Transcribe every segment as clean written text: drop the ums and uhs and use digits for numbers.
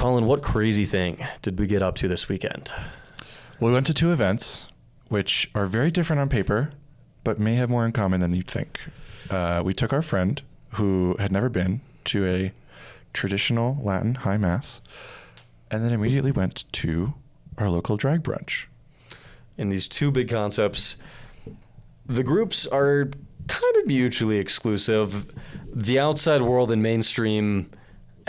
Colin, what crazy thing did we get up to this weekend? We went to 2 events, which are very different on paper, but may have more in common than you'd think. We took our friend, who had never been, to a traditional Latin high mass, and then immediately went to our local drag brunch. In these 2 big concepts, the groups are kind of mutually exclusive. The outside world and mainstream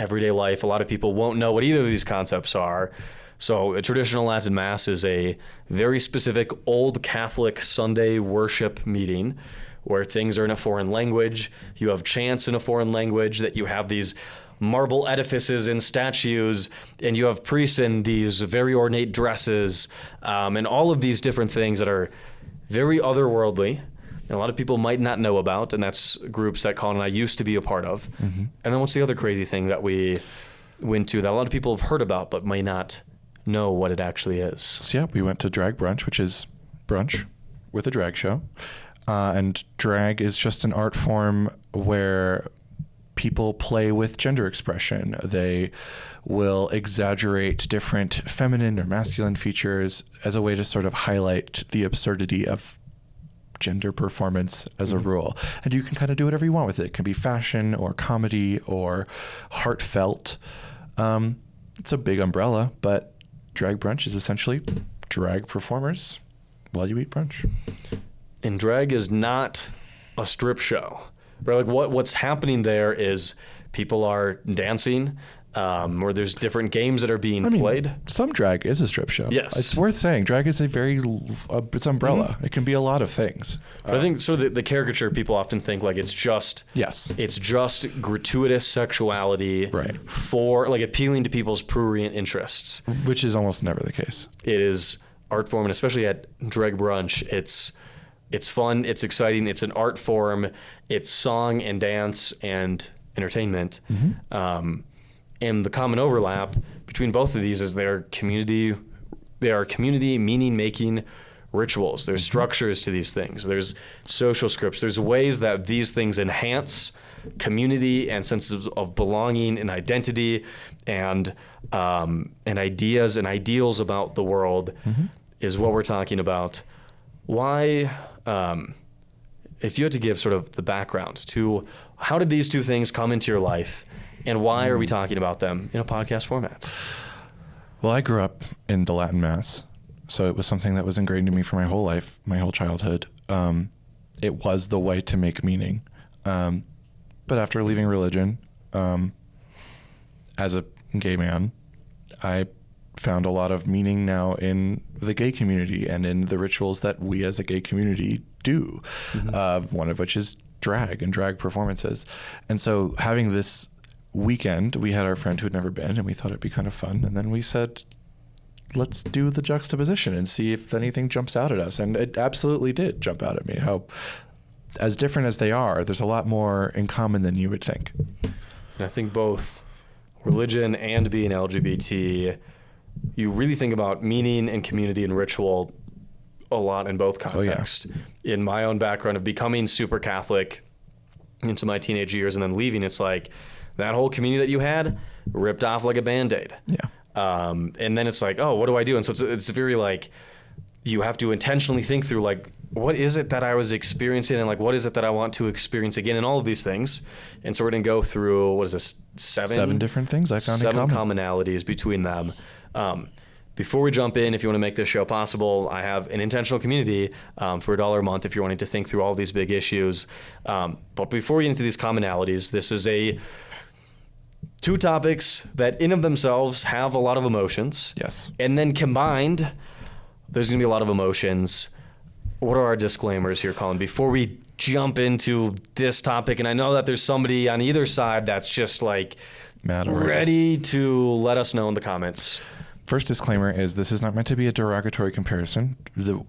everyday life, a lot of people won't know what either of these concepts are. So a traditional Latin Mass is a very specific old Catholic Sunday worship meeting where things are in a foreign language. You have chants in a foreign language, that you have these marble edifices and statues, and you have priests in these very ornate dresses, and all of these different things that are very otherworldly. And a lot of people might not know about, and that's groups that Colin and I used to be a part of. Mm-hmm. And then what's the other crazy thing that we went to that a lot of people have heard about but may not know what it actually is? So yeah, we went to Drag Brunch, which is brunch with a drag show. And drag is just an art form where people play with gender expression. They will exaggerate different feminine or masculine features as a way to sort of highlight the absurdity of gender performance as a rule. And you can kind of do whatever you want with it. It can be fashion or comedy or heartfelt. It's a big umbrella, but drag brunch is essentially drag performers while you eat brunch. And drag is not a strip show. Right? Like what's happening there is people are dancing, or there's different games that are being played. Some drag is a strip show. Yes. It's worth saying. Drag is it's umbrella. Mm-hmm. It can be a lot of things. But I think sort of the caricature, people often think like it's just gratuitous sexuality, right, for like appealing to people's prurient interests. Which is almost never the case. It is art form, and especially at drag brunch, it's fun, it's exciting, it's an art form, it's song and dance and entertainment. Mm-hmm. And the common overlap between both of these is they are community meaning-making rituals. There's structures to these things. There's social scripts. There's ways that these things enhance community and senses of belonging and identity and ideas and ideals about the world. Mm-hmm. Is what we're talking about. Why, if you had to give sort of the background to how did these 2 things come into your life, and why are we talking about them in a podcast format? Well, I grew up in the Latin Mass, so it was something that was ingrained in me for my whole life, my whole childhood. It was the way to make meaning. But after leaving religion, as a gay man, I found a lot of meaning now in the gay community and in the rituals that we as a gay community do. Mm-hmm. One of which is drag and drag performances. And so having this weekend, we had our friend who had never been, and we thought it'd be kind of fun. And then we said, let's do the juxtaposition and see if anything jumps out at us. And it absolutely did jump out at me. How, as different as they are, there's a lot more in common than you would think. And I think both religion and being LGBT, you really think about meaning and community and ritual a lot in both contexts. Oh, yeah. In my own background of becoming super Catholic into my teenage years and then leaving, it's like that whole community that you had ripped off like a Band-Aid. Yeah. And then it's like, oh, what do I do? And so it's very like, you have to intentionally think through like, what is it that I was experiencing, and like, what is it that I want to experience again, and all of these things. And so we're going to go through, what is this, seven different things I found in common. 7 commonalities between them. Before we jump in, if you want to make this show possible, I have an intentional community for $1 a month if you're wanting to think through all these big issues. But before we get into these commonalities, this is 2 topics that in of themselves have a lot of emotions. Yes. And then combined, there's going to be a lot of emotions. What are our disclaimers here, Colin, before we jump into this topic? And I know that there's somebody on either side that's just like ready to let us know in the comments. First disclaimer is this is not meant to be a derogatory comparison.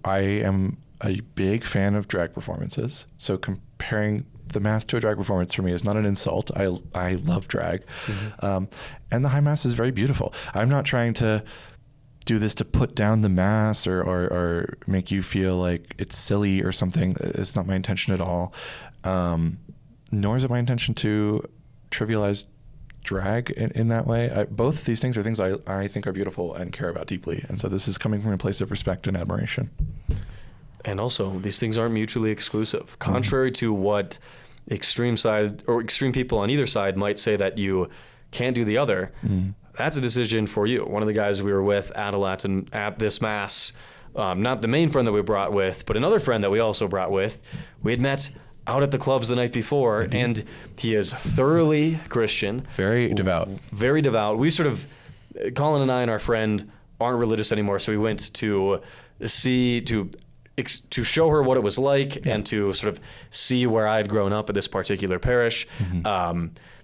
I am a big fan of drag performances, so comparing the Mass to a drag performance for me is not an insult. I love drag. Mm-hmm. And the High Mass is very beautiful. I'm not trying to do this to put down the Mass or make you feel like it's silly or something. It's not my intention at all. Nor is it my intention to trivialize drag in that way. Both these things are things I think are beautiful and care about deeply. And so this is coming from a place of respect and admiration. And also, these things aren't mutually exclusive. Contrary to what extreme side or extreme people on either side might say that you can't do the other, that's a decision for you. One of the guys we were with at this Mass, not the main friend that we brought with, but another friend that we also brought with, we had met out at the clubs the night before, and he is thoroughly Christian. Very devout. Very devout. We sort of, Colin and I and our friend aren't religious anymore, so we went to show her what it was like and to sort of see where I had grown up at this particular parish.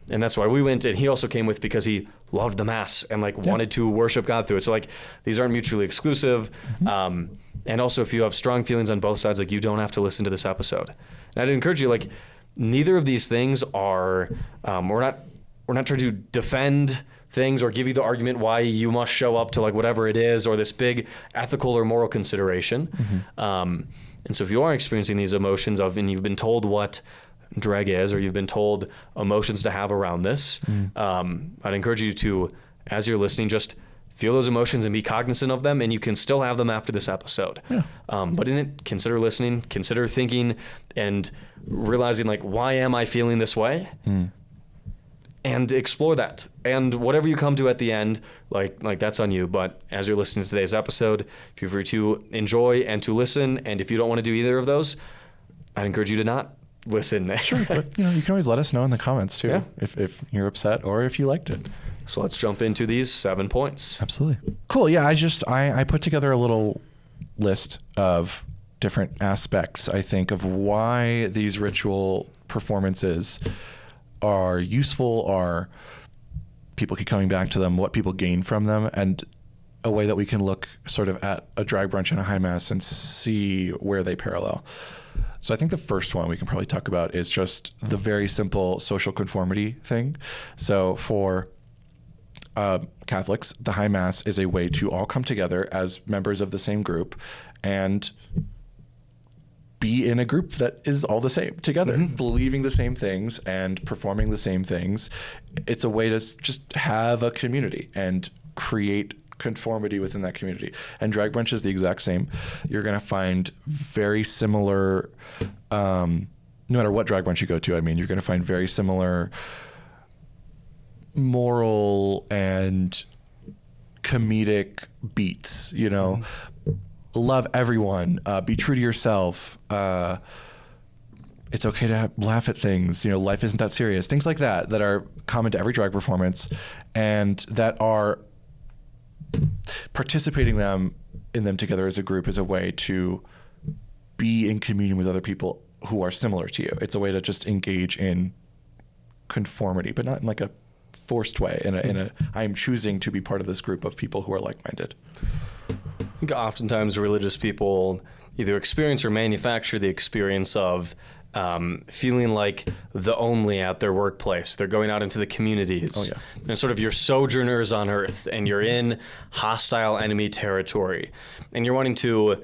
And that's why we went, and he also came with because he loved the Mass and wanted to worship God through it. So these aren't mutually exclusive. And also, if you have strong feelings on both sides, you don't have to listen to this episode. And I'd encourage you, neither of these things are, we're not trying to defend things or give you the argument why you must show up to whatever it is or this big ethical or moral consideration. And so if you are experiencing these emotions and you've been told what drag is, or you've been told emotions to have around this, I'd encourage you to, as you're listening, just feel those emotions and be cognizant of them, and you can still have them after this episode. But in it, consider listening, consider thinking, and realizing why am I feeling this way? And explore that. And whatever you come to at the end, that's on you. But as you're listening to today's episode, feel free to enjoy and to listen. And if you don't want to do either of those, I'd encourage you to not listen. Sure, but you can always let us know in the comments too, if you're upset or if you liked it. So let's jump into these 7 points. Absolutely. Cool. Yeah, I put together a little list of different aspects, I think, of why these ritual performances are useful, or people keep coming back to them, what people gain from them, and a way that we can look sort of at a drag brunch and a high Mass and see where they parallel. So I think the first one we can probably talk about is just the very simple social conformity thing. So for Catholics, the high Mass is a way to all come together as members of the same group and be in a group that is all the same together, believing the same things and performing the same things. It's a way to just have a community and create conformity within that community. And drag brunch is the exact same. You're going to find very similar, no matter what drag brunch you go to, you're going to find very similar moral and comedic beats, love everyone, be true to yourself. It's okay to laugh at things. Life isn't that serious. Things like that are common to every drag performance, and that are participating in them together as a group is a way to be in communion with other people who are similar to you. It's a way to just engage in conformity, but not in a forced way. I am choosing to be part of this group of people who are like-minded. I think oftentimes religious people either experience or manufacture the experience of feeling like the only at their workplace. They're going out into the communities. And sort of you're sojourners on earth, and you're in hostile enemy territory, and you're wanting to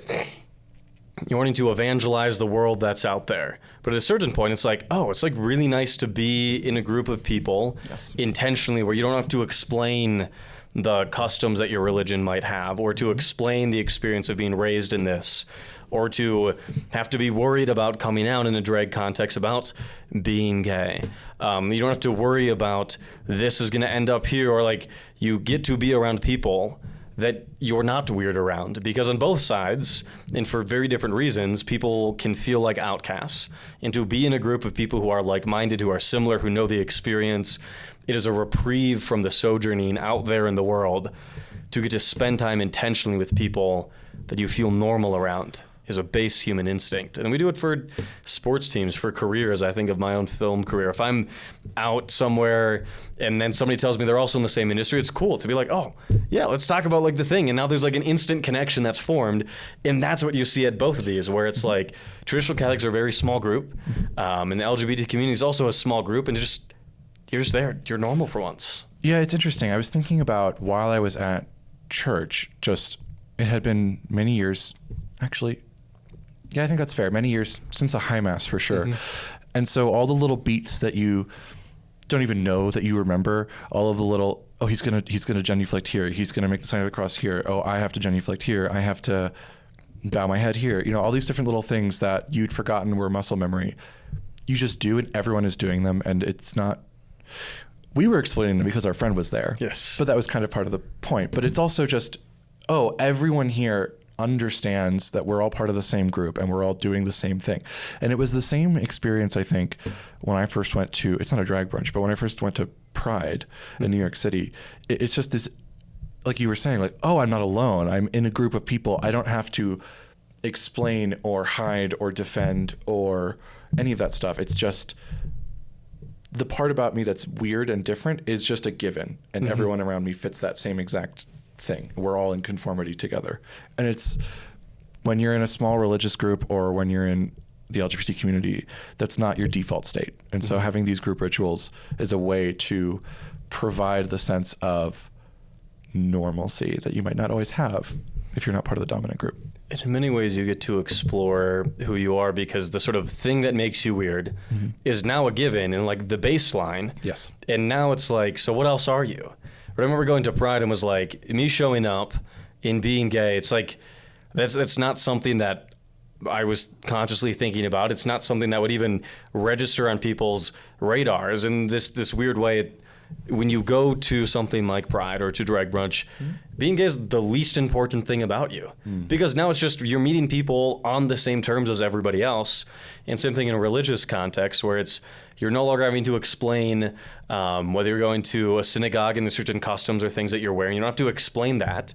evangelize the world that's out there. But at a certain point, it's it's really nice to be in a group of people intentionally, where you don't have to explain the customs that your religion might have, or to explain the experience of being raised in this, or to have to be worried about coming out in a drag context about being gay. You don't have to worry about this is going to end up here, or you get to be around people that you're not weird around, because on both sides, and for very different reasons, people can feel like outcasts. And to be in a group of people who are like-minded, who are similar, who know the experience, it is a reprieve from the sojourning out there in the world to get to spend time intentionally with people that you feel normal around. Is a base human instinct. And we do it for sports teams, for careers. I think of my own film career. If I'm out somewhere and then somebody tells me they're also in the same industry, it's cool to be oh, yeah, let's talk about the thing. And now there's an instant connection that's formed. And that's what you see at both of these, where it's traditional Catholics are a very small group. And the LGBT community is also a small group. And you're just there. You're normal for once. Yeah, it's interesting. I was thinking about while I was at church, it had been many years, actually. Yeah, I think that's fair. Many years since a high Mass, for sure. And so all the little beats that you don't even know that you remember all of the little, oh, he's gonna genuflect here. He's gonna make the sign of the cross here. Oh, I have to genuflect here. I have to bow my head here. You know, all these different little things that you'd forgotten were muscle memory. You just do, and everyone is doing them, and it's not. We were explaining them because our friend was there. Yes. But that was kind of part of the point. But it's also just, oh, everyone here understands that we're all part of the same group and we're all doing the same thing. And it was the same experience, I think, when I first went to, it's not a drag brunch, but when I first went to Pride in New York City, it's just this, like you were saying, like, oh, I'm not alone. I'm in a group of people. I don't have to explain or hide or defend or any of that stuff. It's just the part about me that's weird and different is just a given, and everyone around me fits that same exact thing. We're all in conformity together. And it's when you're in a small religious group or when you're in the LGBT community, that's not your default state. And so having these group rituals is a way to provide the sense of normalcy that you might not always have if you're not part of the dominant group. And in many ways, you get to explore who you are because the sort of thing that makes you weird is now a given and like the baseline. Yes. And now it's like, so what else are you? I remember going to Pride and was like, me showing up in being gay, it's like, that's not something that I was consciously thinking about. It's not something that would even register on people's radars. And this weird way, when you go to something like Pride or to drag brunch, being gay is the least important thing about you. Because now it's just you're meeting people on the same terms as everybody else. And same thing in a religious context where it's you're no longer having to explain whether you're going to a synagogue and there's certain customs or things that you're wearing. You don't have to explain that.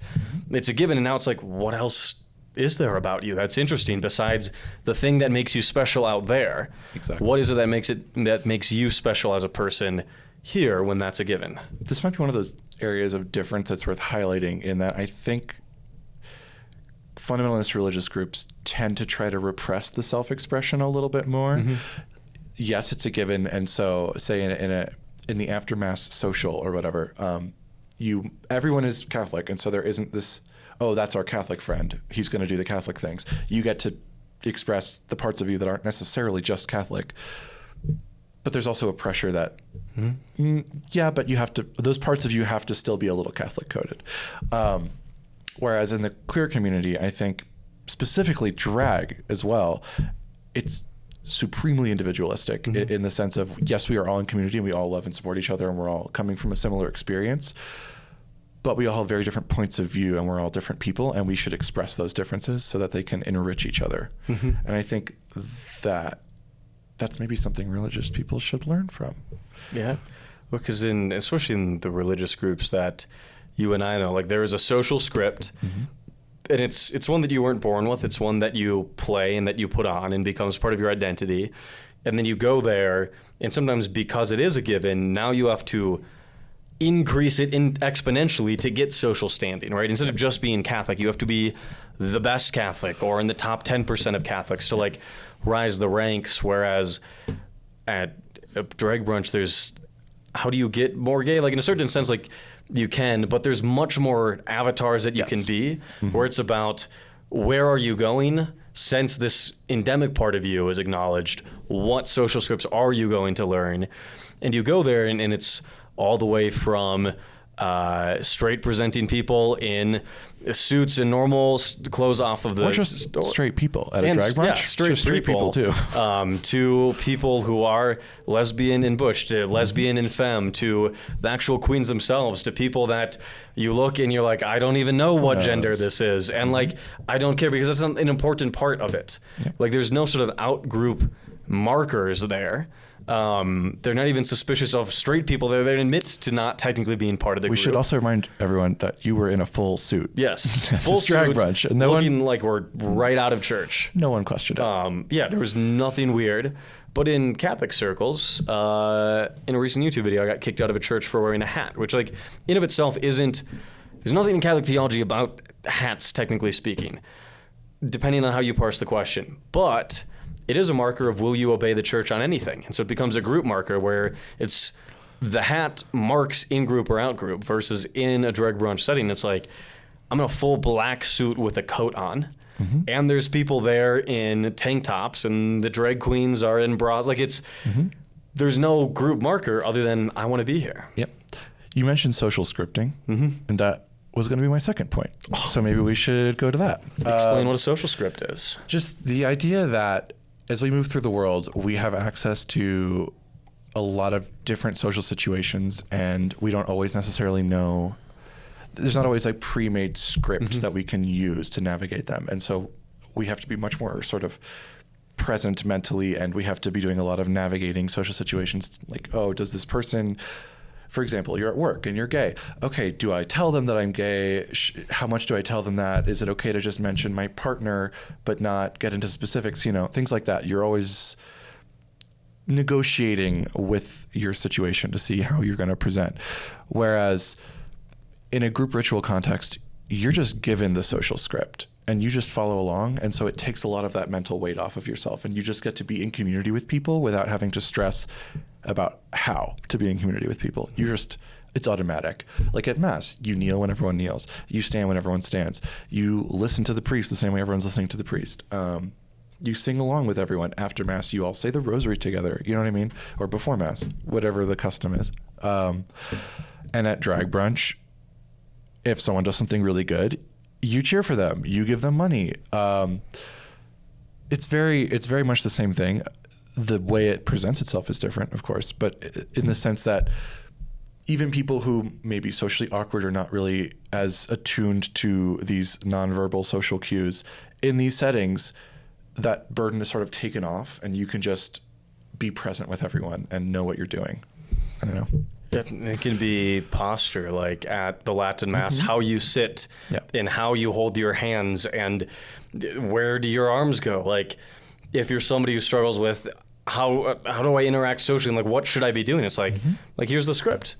It's a given. And now it's like, what else is there about you that's interesting besides the thing that makes you special out there? Exactly. What is it that makes you special as a person here when that's a given? This might be one of those areas of difference that's worth highlighting in that I think fundamentalist religious groups tend to try to repress the self-expression a little bit more. Yes, it's a given. And so say in the after-mass social or whatever, everyone is Catholic. And so there isn't this, oh, that's our Catholic friend. He's going to do the Catholic things. You get to express the parts of you that aren't necessarily just Catholic. But there's also a pressure that, yeah, but those parts of you have to still be a little Catholic coded. Whereas in the queer community, I think specifically drag as well, it's supremely individualistic in the sense of, yes, we are all in community and we all love and support each other and we're all coming from a similar experience, but we all have very different points of view and we're all different people and we should express those differences so that they can enrich each other. And I think that's maybe something religious people should learn from. Yeah. Well, because especially in the religious groups that you and I know, like there is a social script and it's one that you weren't born with. It's one that you play and that you put on and becomes part of your identity. And then you go there and sometimes because it is a given, now you have to increase it exponentially to get social standing, right? Instead of just being Catholic, you have to be the best Catholic or in the top 10% of Catholics to like rise the ranks. Whereas at a drag brunch, how do you get more gay? Like in a certain sense, like you can, but there's much more avatars that you can be, where it's about where are you going? Since this endemic part of you is acknowledged, what social scripts are you going to learn? And you go there and it's all the way from straight presenting people in suits and normal clothes off of the... Or just straight people at a drag brunch? Yeah, straight people too. To people who are lesbian and butch, to lesbian and femme, to the actual queens themselves, to people that you look and you're like, I don't even know what gender this is. And like, I don't care because that's not an important part of it. Yeah. Like there's no sort of out-group markers there. They're not even suspicious of straight people. They're admit to not technically being part of the group. We should also remind everyone that you were in a full suit. Yes, full suit, drag brunch, and looking like we're right out of church. No one questioned it. Yeah, there was nothing weird. But in Catholic circles, in a recent YouTube video, I got kicked out of a church for wearing a hat, which like in of itself isn't, there's nothing in Catholic theology about hats, technically speaking, depending on how you parse the question. But it is a marker of will you obey the church on anything. And so it becomes a group marker where it's the hat marks in group or out group versus in a drag brunch setting. It's like, I'm in a full black suit with a coat on. And there's people there in tank tops and the drag queens are in bras. Like it's there's no group marker other than I want to be here. Yep. You mentioned social scripting, and that was going to be my second point. So maybe we should go to that. Explain what a social script is. Just the idea that as we move through the world, we have access to a lot of different social situations, and we don't always necessarily know. There's not always like pre-made scripts that we can use to navigate them. And so we have to be much more sort of present mentally, and we have to be doing a lot of navigating social situations. Like, oh, does this person, for example, you're at work and you're gay. Okay, do I tell them that I'm gay? How much do I tell them that? Is it okay to just mention my partner but not get into specifics? You know, things like that. You're always negotiating with your situation to see how you're going to present. Whereas in a group ritual context, you're just given the social script and you just follow along. And so it takes a lot of that mental weight off of yourself, and you just get to be in community with people without having to stress about how to be in community with people. It's automatic. Like at Mass, you kneel when everyone kneels. You stand when everyone stands. You listen to the priest the same way everyone's listening to the priest. You sing along with everyone. After Mass, you all say the rosary together. You know what I mean? Or before Mass, whatever the custom is. And at drag brunch, if someone does something really good, you cheer for them. You give them money. It's very much the same thing. The way it presents itself is different, of course, but in the sense that even people who may be socially awkward or not really as attuned to these nonverbal social cues, in these settings, that burden is sort of taken off, and you can just be present with everyone and know what you're doing. I don't know. It can be posture, like at the Latin Mass, how you sit and how you hold your hands and where do your arms go. Like if you're somebody who struggles with how do I interact socially and like what should I be doing? It's like here's the script.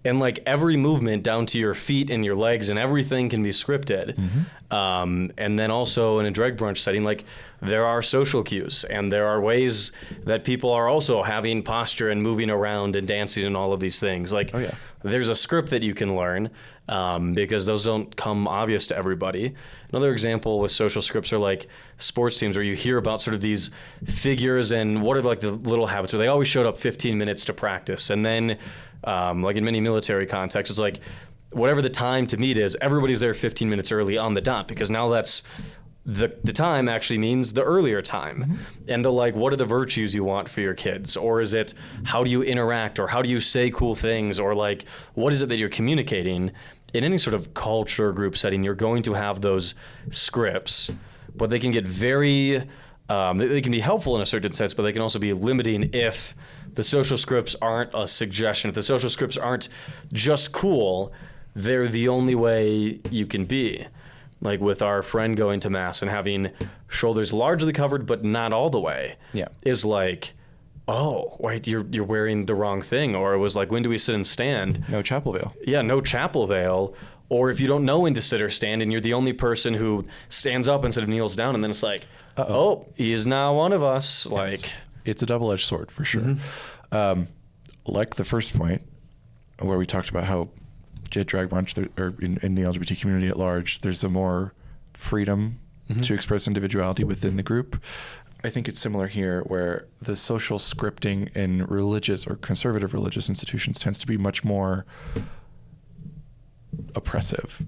And like every movement down to your feet and your legs and everything can be scripted. And then also in a drag brunch setting, like there are social cues and there are ways that people are also having posture and moving around and dancing and all of these things. Like there's a script that you can learn because those don't come obvious to everybody. Another example with social scripts are like sports teams where you hear about sort of these figures and what are like the little habits where they always showed up 15 minutes to practice. And then like in many military contexts, it's like whatever the time to meet is, everybody's there 15 minutes early on the dot because now that's the time actually means the earlier time. And they're like, what are the virtues you want for your kids? Or is it how do you interact or how do you say cool things? Or like what is it that you're communicating? In any sort of culture group setting, you're going to have those scripts, but they can get very, they can be helpful in a certain sense, but they can also be limiting if the social scripts aren't a suggestion. If the social scripts aren't just cool, they're the only way you can be. Like with our friend going to Mass and having shoulders largely covered, but not all the way, is like, oh, wait, you're wearing the wrong thing. Or it was like, when do we sit and stand? No chapel veil. Yeah, no chapel veil. Or if you don't know when to sit or stand and you're the only person who stands up instead of kneels down, and then it's like, oh, he is now one of us. Like, it's a double-edged sword for sure. Like the first point where we talked about how at drag brunch or in the LGBT community at large, there's a more freedom to express individuality within the group. I think it's similar here where the social scripting in religious or conservative religious institutions tends to be much more oppressive.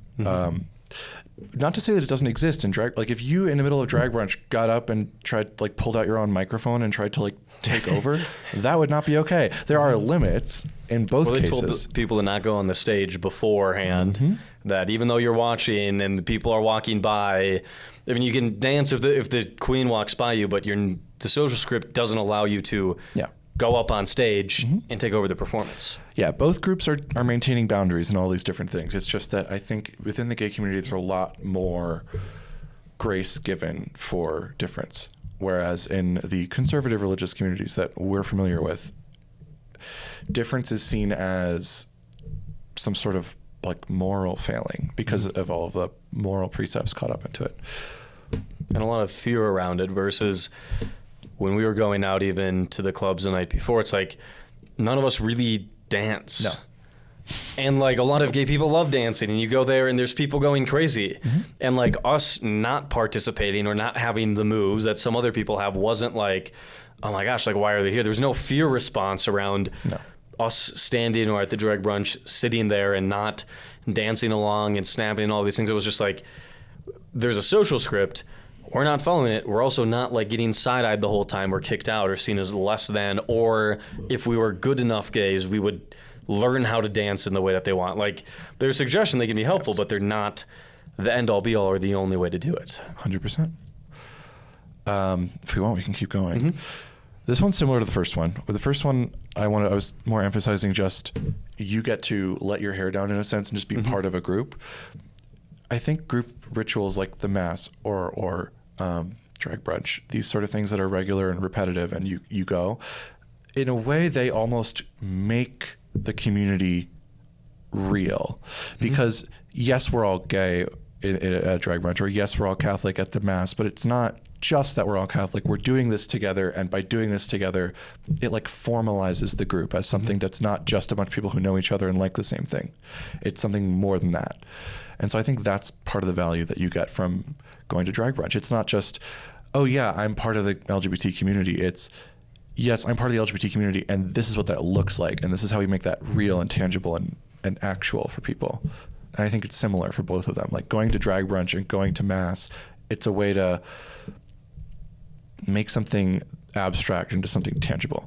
Not to say that it doesn't exist in drag. Like if you in the middle of drag brunch got up and tried like pulled out your own microphone and tried to like take over, that would not be okay. There are limits in both cases. They told the people to not go on the stage beforehand. That even though you're watching and the people are walking by, I mean, you can dance if the queen walks by you, but the social script doesn't allow you to go up on stage and take over the performance. Yeah, both groups are maintaining boundaries and all these different things. It's just that I think within the gay community, there's a lot more grace given for difference. Whereas in the conservative religious communities that we're familiar with, difference is seen as some sort of like moral failing because of all of the moral precepts caught up into it. And a lot of fear around it versus when we were going out even to the clubs the night before, it's like none of us really dance. No. And like a lot of gay people love dancing and you go there and there's people going crazy. And like us not participating or not having the moves that some other people have wasn't like, oh my gosh, like why are they here? There's no fear response around us standing or at the drag brunch, sitting there and not dancing along and snapping and all these things. It was just like, there's a social script. We're not following it. We're also not like getting side-eyed the whole time or kicked out or seen as less than, or if we were good enough gays, we would learn how to dance in the way that they want. Like, they're a suggestion, they can be helpful, but they're not the end-all be-all or the only way to do it. 100%. If we want, we can keep going. Mm-hmm. This one's similar to the first one. With the first one, I was more emphasizing just you get to let your hair down in a sense and just be part of a group. I think group rituals like the Mass or drag brunch, these sort of things that are regular and repetitive and you go, in a way they almost make the community real. Because yes, we're all gay at drag brunch, or yes, we're all Catholic at the Mass, but it's not just that we're all Catholic. We're doing this together, and by doing this together, it like formalizes the group as something that's not just a bunch of people who know each other and like the same thing. It's something more than that. And so I think that's part of the value that you get from going to drag brunch. It's not just, oh yeah, I'm part of the LGBT community. It's, yes, I'm part of the LGBT community, and this is what that looks like, and this is how we make that real and tangible and actual for people. And I think it's similar for both of them. Like going to drag brunch and going to Mass, it's a way to make something abstract into something tangible,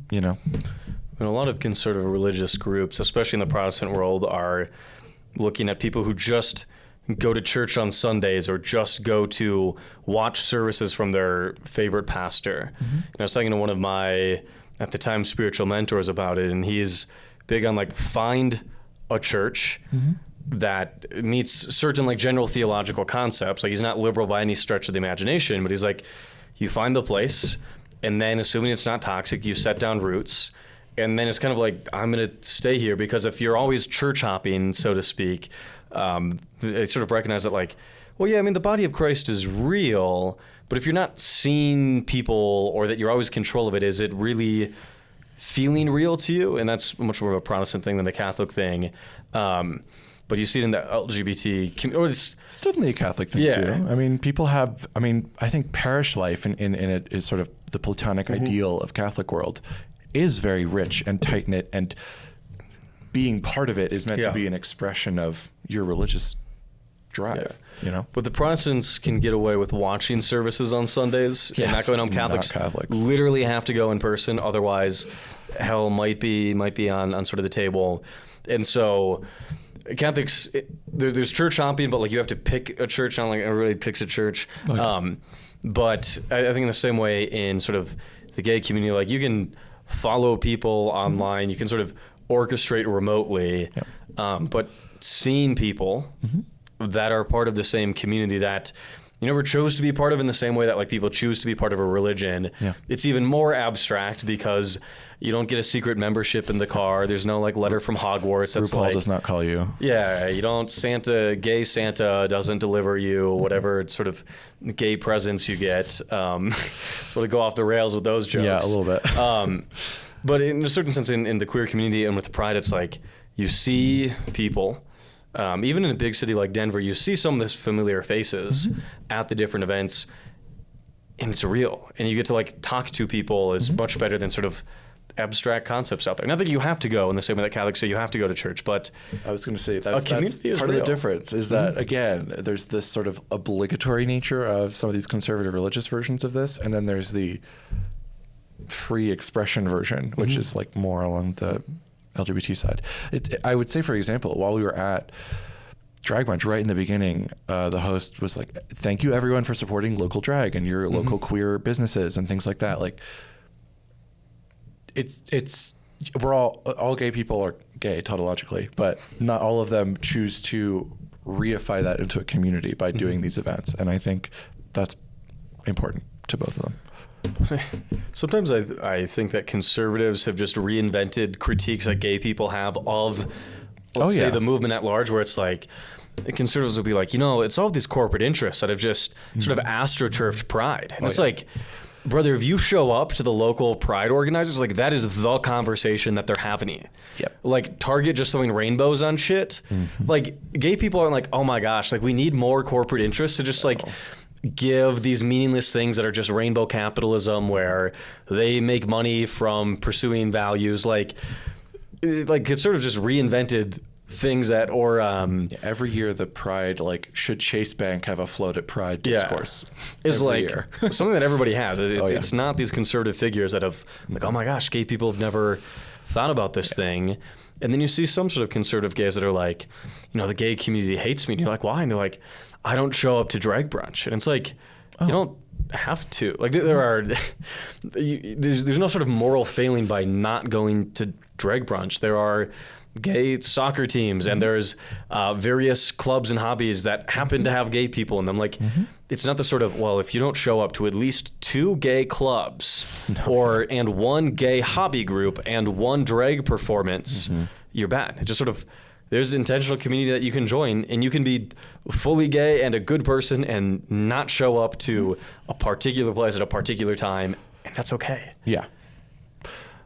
you know? And a lot of conservative religious groups, especially in the Protestant world, are looking at people who just go to church on Sundays or just go to watch services from their favorite pastor. And I was talking to one of my, at the time, spiritual mentors about it, and he's big on like, find a church that meets certain like general theological concepts. Like he's not liberal by any stretch of the imagination, but he's like, you find the place, and then assuming it's not toxic, you set down roots. And then it's kind of like, I'm going to stay here, because if you're always church hopping, so to speak, they sort of recognize that like, well, yeah, I mean, the body of Christ is real, but if you're not seeing people or that you're always in control of it, is it really feeling real to you? And that's much more of a Protestant thing than a Catholic thing. But you see it in the LGBT community. It's definitely a Catholic thing too. I mean, people have, I think parish life in it is sort of the Platonic ideal of Catholic world, is very rich and tight-knit, and being part of it is meant to be an expression of your religious drive, you know? But the Protestants can get away with watching services on Sundays and not going home. Catholics literally have to go in person, otherwise hell might be on sort of the table. And so Catholics, there's church hopping, but like you have to pick a church. Not like everybody picks a church. But I think in the same way in sort of the gay community, like you can follow people online, you can sort of orchestrate remotely, but seeing people that are part of the same community that you never chose to be part of in the same way that like people choose to be part of a religion, it's even more abstract because you don't get a secret membership in the car. There's no like letter from Hogwarts that's RuPaul like, does not call you. Yeah, you don't, gay Santa doesn't deliver you whatever sort of gay presents you get. Sort of go off the rails with those jokes. Yeah, a little bit. But in a certain sense, in the queer community and with Pride, it's like you see people, even in a big city like Denver, you see some of these familiar faces at the different events, and it's real. And you get to like talk to people is much better than sort of abstract concepts out there. Not that you have to go in the same way that Catholics say you have to go to church, but I was going to say that's part of the difference is that, again, there's this sort of obligatory nature of some of these conservative religious versions of this, and then there's the free expression version, which is like more along the LGBT side. I would say, for example, while we were at Drag Brunch right in the beginning, the host was like, thank you everyone for supporting local drag and your local queer businesses and things like that. Like, we're all gay people are gay tautologically, but not all of them choose to reify that into a community by doing these events. And I think that's important to both of them. Sometimes I think that conservatives have just reinvented critiques that gay people have of, let's say, the movement at large, where it's like, the conservatives will be like, it's all these corporate interests that have just sort of astroturfed Pride. And it's like, brother, if you show up to the local Pride organizers, like that is the conversation that they're having. Like Target just throwing rainbows on shit. Like gay people aren't like, oh my gosh, like we need more corporate interests to just like give these meaningless things that are just rainbow capitalism, where they make money from pursuing values, like it's sort of just reinvented things that, or every year the Pride, like, should Chase Bank have a float at Pride discourse? Is every like year. something that everybody has. It's not these conservative figures that have like, oh my gosh, gay people have never thought about this thing. And then you see some sort of conservative gays that are like, the gay community hates me. And you're like, why? And they're like, I don't show up to drag brunch. And it's like, you don't have to. Like, there are, there's no sort of moral failing by not going to drag brunch. There are gay soccer teams, and there's various clubs and hobbies that happen to have gay people in them. Like, it's not the sort of, well, if you don't show up to at least 2 gay clubs and 1 gay hobby group and 1 drag performance, you're bad. It just sort of, there's intentional community that you can join, and you can be fully gay and a good person and not show up to a particular place at a particular time, and that's okay. Yeah.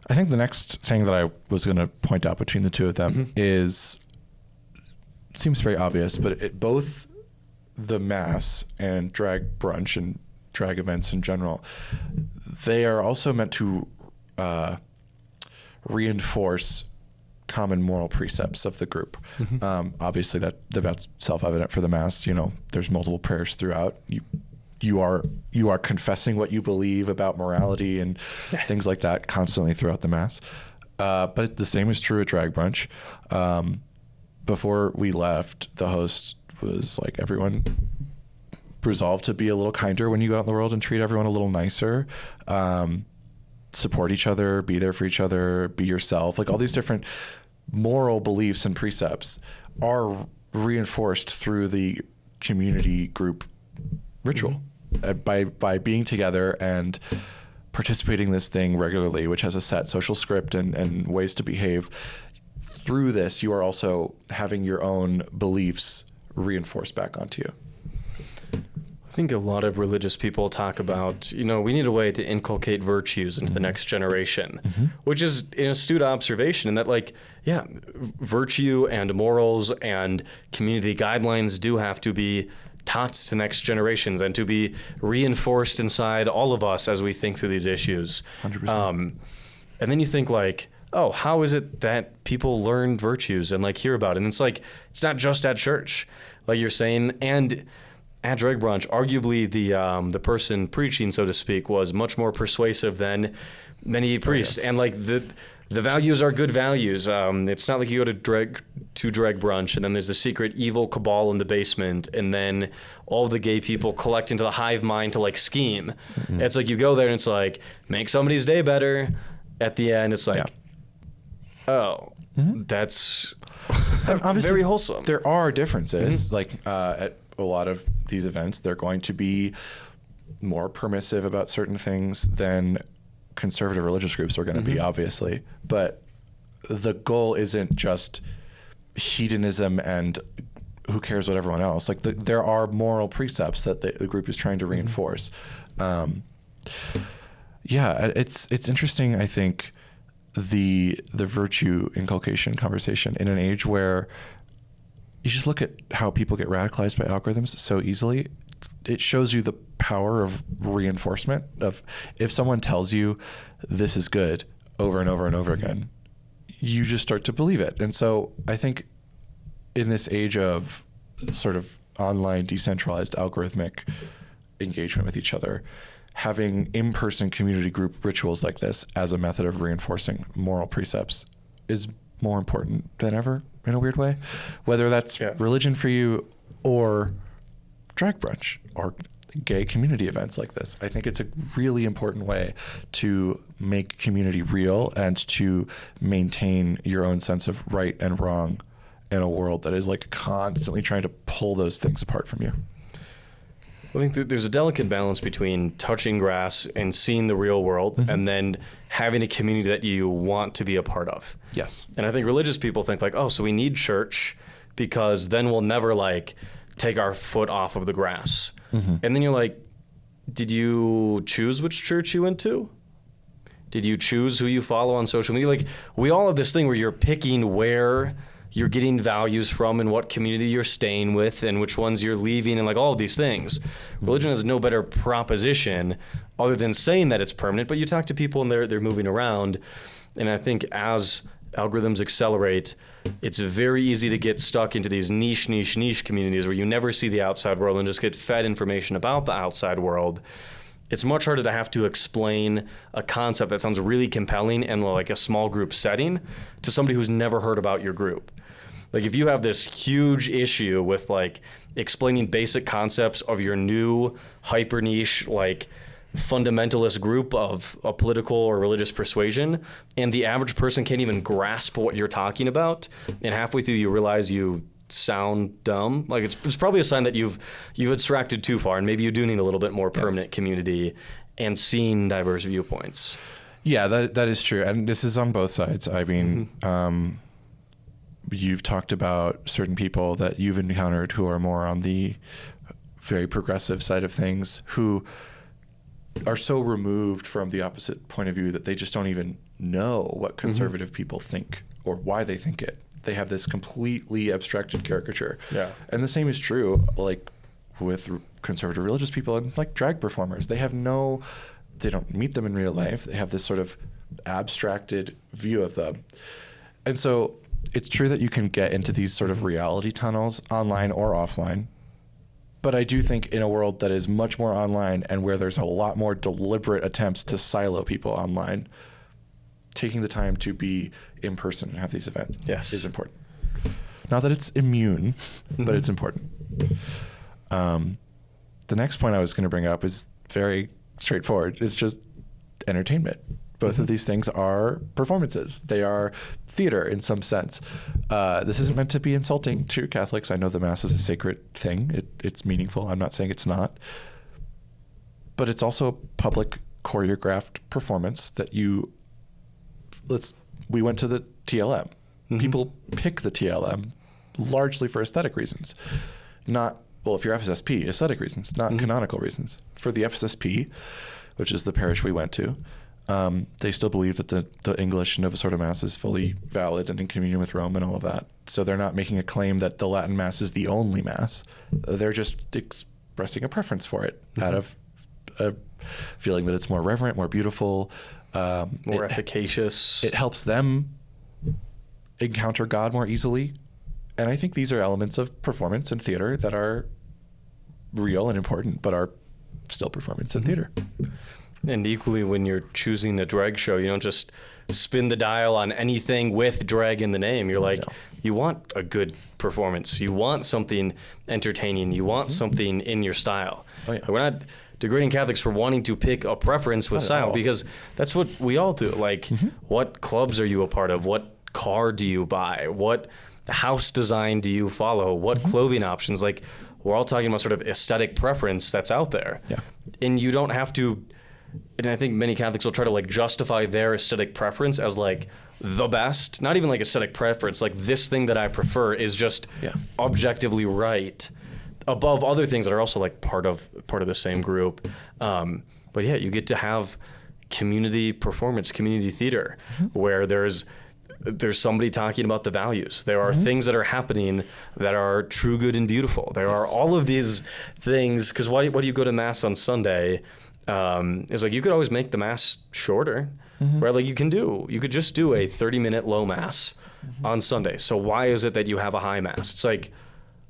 I think the next thing that I was going to point out between the two of them is, seems very obvious, but both the mass and drag brunch and drag events in general, they are also meant to reinforce common moral precepts of the group. Obviously that's self-evident for the mass. There's multiple prayers throughout. You are confessing what you believe about morality and things like that constantly throughout the mass. But the same is true at drag brunch. Before we left, the host was like, everyone resolve to be a little kinder when you go out in the world and treat everyone a little nicer. Support each other, be there for each other, be yourself. Like, all these different moral beliefs and precepts are reinforced through the community group ritual by being together and participating in this thing regularly, which has a set social script and ways to behave. Through this, you are also having your own beliefs reinforced back onto you. I think a lot of religious people talk about, we need a way to inculcate virtues into the next generation, which is an astute observation, in that, virtue and morals and community guidelines do have to be taught to next generations and to be reinforced inside all of us as we think through these issues. 100%. And then you think like, oh, how is it that people learn virtues and hear about it? And it's like, it's not just at church, like you're saying. And at drag brunch, arguably the person preaching, so to speak, was much more persuasive than many priests. And the values are good values. It's not like you go to drag brunch and then there's the secret evil cabal in the basement, and then all the gay people collect into the hive mind to scheme. It's like you go there and it's like, make somebody's day better. At the end, it's like, that's very wholesome. There are differences. At a lot of these events, they're going to be more permissive about certain things than conservative religious groups are going to be, obviously. But the goal isn't just hedonism and who cares what everyone else. There are moral precepts that the group is trying to reinforce. It's interesting, I think, the virtue inculcation conversation in an age where you just look at how people get radicalized by algorithms so easily. It shows you the power of reinforcement. Of if someone tells you this is good over and over and over again, you just start to believe it. And so I think in this age of sort of online decentralized algorithmic engagement with each other, having in-person community group rituals like this as a method of reinforcing moral precepts is more important than ever, in a weird way. Whether that's religion for you or drag brunch or gay community events like this. I think it's a really important way to make community real and to maintain your own sense of right and wrong in a world that is constantly trying to pull those things apart from you. I think there's a delicate balance between touching grass and seeing the real world and then having a community that you want to be a part of. Yes. And I think religious people think so we need church because then we'll never take our foot off of the grass. And then you're like, did you choose which church you went to? Did you choose who you follow on social media? We all have this thing where you're picking where you're getting values from and what community you're staying with and which ones you're leaving and like all of these things. Religion has no better proposition other than saying that it's permanent, but you talk to people and they're moving around. And I think as algorithms accelerate, it's very easy to get stuck into these niche communities where you never see the outside world and just get fed information about the outside world. It's much harder to have to explain a concept that sounds really compelling in like a small group setting to somebody who's never heard about your group. Like if you have this huge issue with like explaining basic concepts of your new hyper niche, like fundamentalist group of a political or religious persuasion, and the average person can't even grasp what you're talking about, and halfway through you realize you sound dumb, like it's probably a sign that you've abstracted too far, and maybe you do need a little bit more permanent community and seeing diverse viewpoints. Yeah, that is true, and this is on both sides. I mean, you've talked about certain people that you've encountered who are more on the very progressive side of things, who are so removed from the opposite point of view that they just don't even know what conservative people think or why they think it. They have this completely abstracted caricature. Yeah. And the same is true like with conservative religious people and like drag performers. They don't meet them in real life. They have this sort of abstracted view of them. And so it's true that you can get into these sort of reality tunnels online or offline. But I do think in a world that is much more online and where there's a lot more deliberate attempts to silo people online, taking the time to be in person and have these events is important. Not that it's immune, but it's important. The next point I was going to bring up is very straightforward. It's just entertainment. Both of these things are performances. They are theater in some sense. This isn't meant to be insulting to Catholics. I know the Mass is a sacred thing. It's meaningful. I'm not saying it's not. But it's also a public choreographed performance that we went to the TLM. People pick the TLM largely for aesthetic reasons. If you're FSSP, aesthetic reasons, not canonical reasons. For the FSSP, which is the parish we went to, they still believe that the English Novus Ordo Mass is fully valid and in communion with Rome and all of that. So they're not making a claim that the Latin Mass is the only Mass. They're just expressing a preference for it out of a feeling that it's more reverent, more beautiful, more efficacious. It helps them encounter God more easily. And I think these are elements of performance and theater that are real and important, but are still performance and theater. And equally, when you're choosing a drag show, you don't just spin the dial on anything with drag in the name. You're like, you want a good performance. You want something entertaining. You want something in your style. We're not degrading Catholics for wanting to pick a preference with style, because that's what we all do. Like, what clubs are you a part of? What car do you buy? What house design do you follow? What clothing options? Like, we're all talking about sort of aesthetic preference that's out there. Yeah. And you don't have to... And I think many Catholics will try to like justify their aesthetic preference as like the best, not even like aesthetic preference, like this thing that I prefer is just objectively right above other things that are also like part of the same group. But yeah, you get to have community performance, community theater, where there's somebody talking about the values. There are things that are happening that are true, good, and beautiful. There are all of these things, because why do you go to Mass on Sunday? It's like you could always make the Mass shorter, right? Like you could just do a 30-minute low Mass on Sunday. So why is it that you have a high Mass? It's like,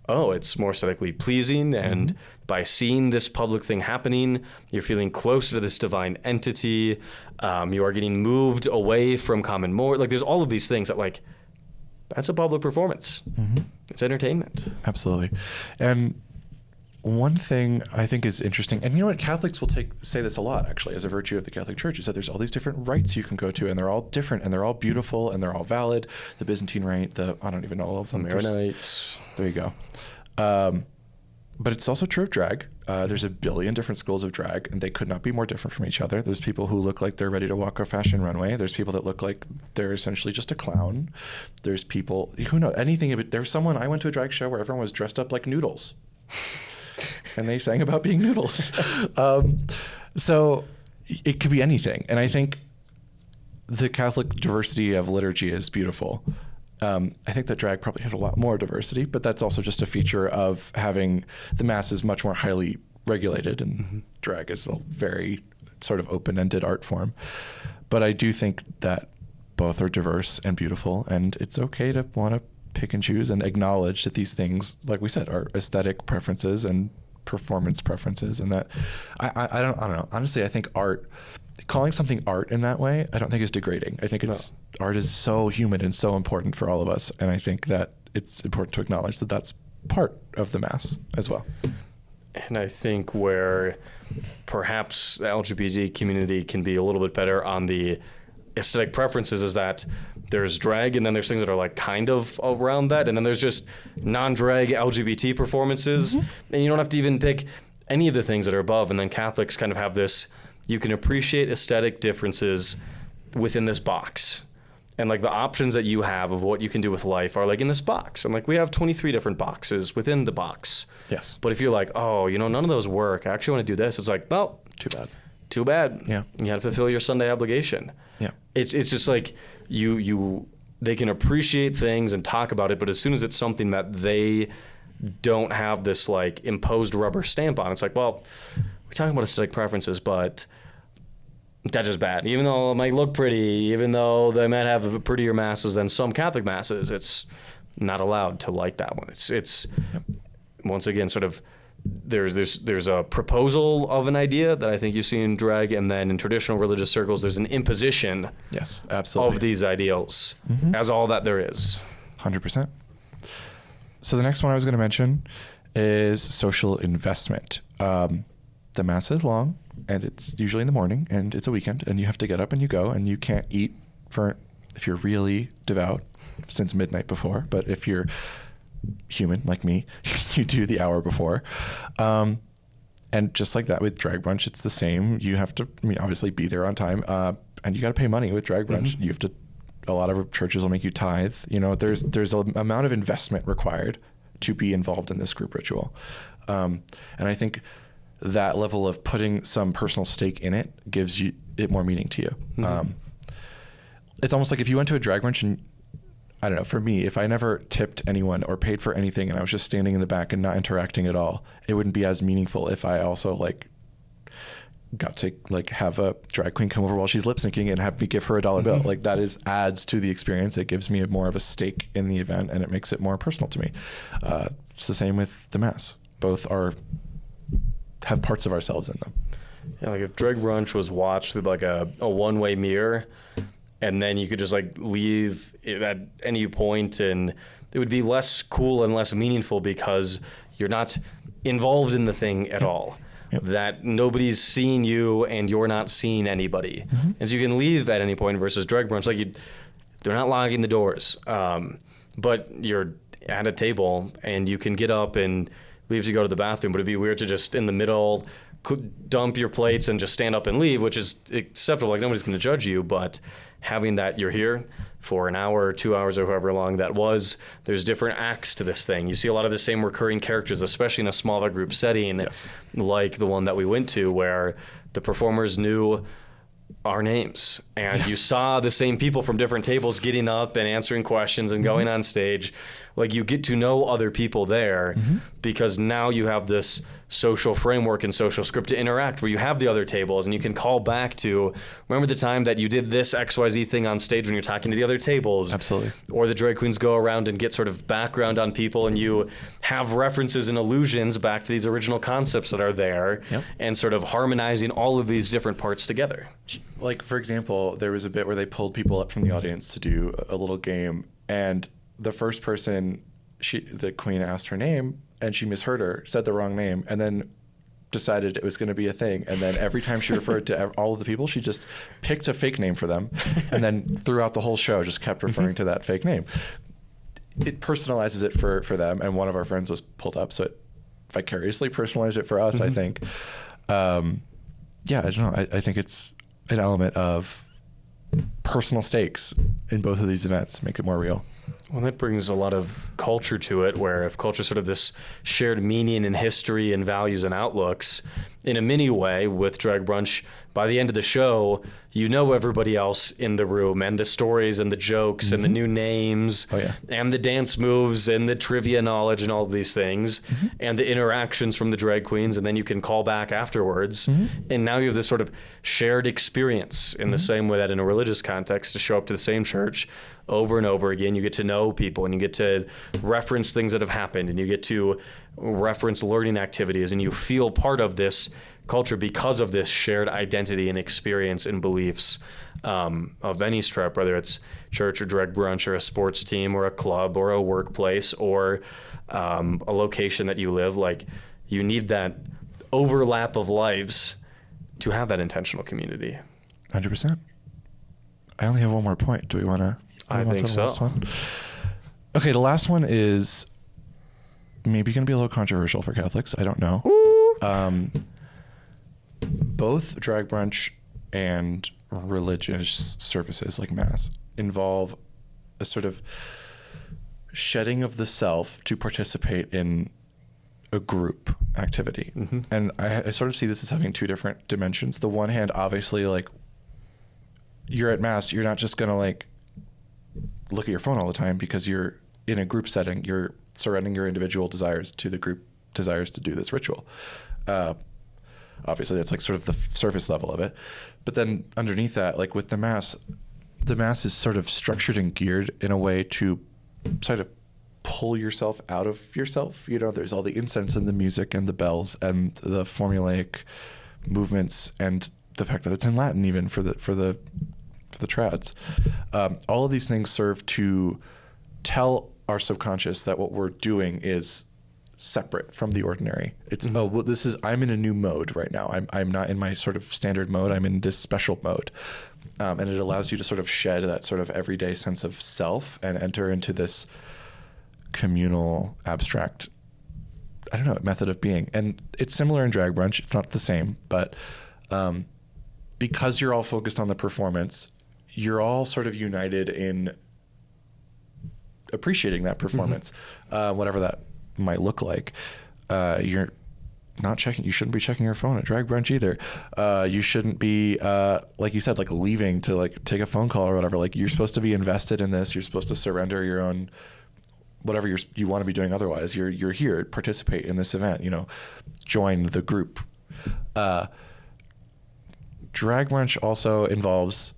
it's more aesthetically pleasing, and by seeing this public thing happening, you're feeling closer to this divine entity. You are getting moved away from common more. Like there's all of these things that like, that's a public performance. It's entertainment. Absolutely. And one thing I think is interesting, and you know what, Catholics will say this a lot actually as a virtue of the Catholic Church, is that there's all these different rites you can go to, and they're all different, and they're all beautiful, and they're all valid. The Byzantine rite, I don't even know all of them. Maronites. There you go. But it's also true of drag. There's a billion different schools of drag, and they could not be more different from each other. There's people who look like they're ready to walk a fashion runway. There's people that look like they're essentially just a clown. There's people who know anything. There's someone, I went to a drag show where everyone was dressed up like noodles. And they sang about being noodles. So it could be anything. And I think the Catholic diversity of liturgy is beautiful. I think that drag probably has a lot more diversity, but that's also just a feature of having the mass is much more highly regulated, and drag is a very sort of open-ended art form. But I do think that both are diverse and beautiful, and it's okay to want to pick and choose and acknowledge that these things, like we said, are aesthetic preferences and performance preferences, and that I don't know. Honestly, I think art, calling something art in that way, I don't think is degrading. I think art is so human and so important for all of us, and I think that it's important to acknowledge that that's part of the mass as well. And I think where perhaps the LGBT community can be a little bit better on the aesthetic preferences is that there's drag, and then there's things that are like kind of around that, and then there's just non-drag LGBT performances, and you don't have to even pick any of the things that are above. And then Catholics kind of have this, you can appreciate aesthetic differences within this box. And like the options that you have of what you can do with life are like in this box. And like we have 23 different boxes within the box. Yes. But if you're like, oh, none of those work, I actually want to do this. It's like, well, Too bad. Too bad. Yeah. You have to fulfill your Sunday obligation. Yeah. It's just like they can appreciate things and talk about it, but as soon as it's something that they don't have this like imposed rubber stamp on, it's like, well, we're talking about aesthetic preferences, but that's just bad. Even though it might look pretty, even though they might have prettier masses than some Catholic masses, it's not allowed to like that one. It's once again sort of there's a proposal of an idea that I think you see in drag, and then in traditional religious circles there's an imposition Yes, absolutely. of these ideals as all that there is. 100%. So the next one I was going to mention is social investment. The mass is long, and it's usually in the morning, and it's a weekend, and you have to get up and you go, and you can't eat if you're really devout, since midnight before. But if you're human like me, you do the hour before. And just like that with drag brunch, it's the same. You have to, obviously be there on time, and you got to pay money with drag brunch. You have to, a lot of churches will make you tithe. There's an amount of investment required to be involved in this group ritual. And I think that level of putting some personal stake in it gives it more meaning to you. It's almost like if you went to a drag brunch and, I don't know, for me, if I never tipped anyone or paid for anything and I was just standing in the back and not interacting at all, it wouldn't be as meaningful if I also got to have a drag queen come over while she's lip syncing and have me give her a dollar bill. Like that adds to the experience. It gives me more of a stake in the event, and it makes it more personal to me. It's the same with the mass. Both have parts of ourselves in them. Yeah, like if drag brunch was watched with like a one-way mirror, and then you could just leave it at any point, and it would be less cool and less meaningful because you're not involved in the thing at all. Yep. That nobody's seeing you and you're not seeing anybody. And so you can leave at any point versus drag brunch. They're not locking the doors, but you're at a table and you can get up and leave to go to the bathroom, but it'd be weird to just in the middle dump your plates and just stand up and leave, which is acceptable. Nobody's going to judge you, but having that you're here for an hour or 2 hours or however long that was, there's different acts to this thing. You see a lot of the same recurring characters, especially in a smaller group setting, like the one that we went to, where the performers knew our names, and you saw the same people from different tables getting up and answering questions and going on stage. You get to know other people there because now you have this social framework and social script to interact where you have the other tables and you can call back to, remember the time that you did this XYZ thing on stage when you're talking to the other tables. Absolutely. Or the drag queens go around and get sort of background on people, and you have references and allusions back to these original concepts that are there, and sort of harmonizing all of these different parts together. For example, there was a bit where they pulled people up from the audience to do a little game, and the first person, the queen asked her name, and she misheard her, said the wrong name, and then decided it was going to be a thing. And then every time she referred to all of the people, she just picked a fake name for them, and then throughout the whole show just kept referring to that fake name. It personalizes it for them, and one of our friends was pulled up, so it vicariously personalized it for us, I think. I don't know. I think it's an element of personal stakes in both of these events, make it more real. Well, that brings a lot of culture to it, where if culture is sort of this shared meaning and history and values and outlooks, in a mini way with Drag Brunch, by the end of the show, you know everybody else in the room and the stories and the jokes and the new names and the dance moves and the trivia knowledge and all of these things and the interactions from the drag queens. And then you can call back afterwards. And now you have this sort of shared experience in the same way that in a religious context, to show up to the same church over and over again, you get to know people and you get to reference things that have happened and you get to reference learning activities and you feel part of this culture because of this shared identity and experience and beliefs of any stripe, whether it's church or Drag Brunch or a sports team or a club or a workplace or a location that you live. Like, you need that overlap of lives to have that intentional community. 100%. I only have one more point. Do we want to? I think so. Okay, the last one is maybe going to be a little controversial for Catholics. I don't know. Both Drag Brunch and religious services like Mass involve a sort of shedding of the self to participate in a group activity. And I sort of see this as having two different dimensions. The one hand, obviously, like, you're at Mass, you're not just going to like look at your phone all the time because you're in a group setting. You're surrendering your individual desires to the group desires to do this ritual. Obviously, that's like sort of the surface level of it. But then underneath that, like with the Mass is sort of structured and geared in a way to sort of pull yourself out of yourself. You know, there's all the incense and the music and the bells and the formulaic movements and the fact that it's in Latin even for the trads. All of these things serve to tell our subconscious that what we're doing is separate from the ordinary. It's I'm in a new mode right now. I'm not in my sort of standard mode. I'm in this special mode. And it allows you to sort of shed that sort of everyday sense of self and enter into this communal, abstract, I don't know, method of being. And it's similar in Drag Brunch. It's not the same, but because you're all focused on the performance, you're all sort of united in appreciating that performance, whatever that might look like. You're not checking. You shouldn't be checking your phone at Drag Brunch either. You shouldn't be, like you said, like leaving to like take a phone call or whatever. Like, you're supposed to be invested in this. You're supposed to surrender your own, whatever you want to be doing. Otherwise, you're here, participate in this event. You know, join the group. Drag Brunch also involves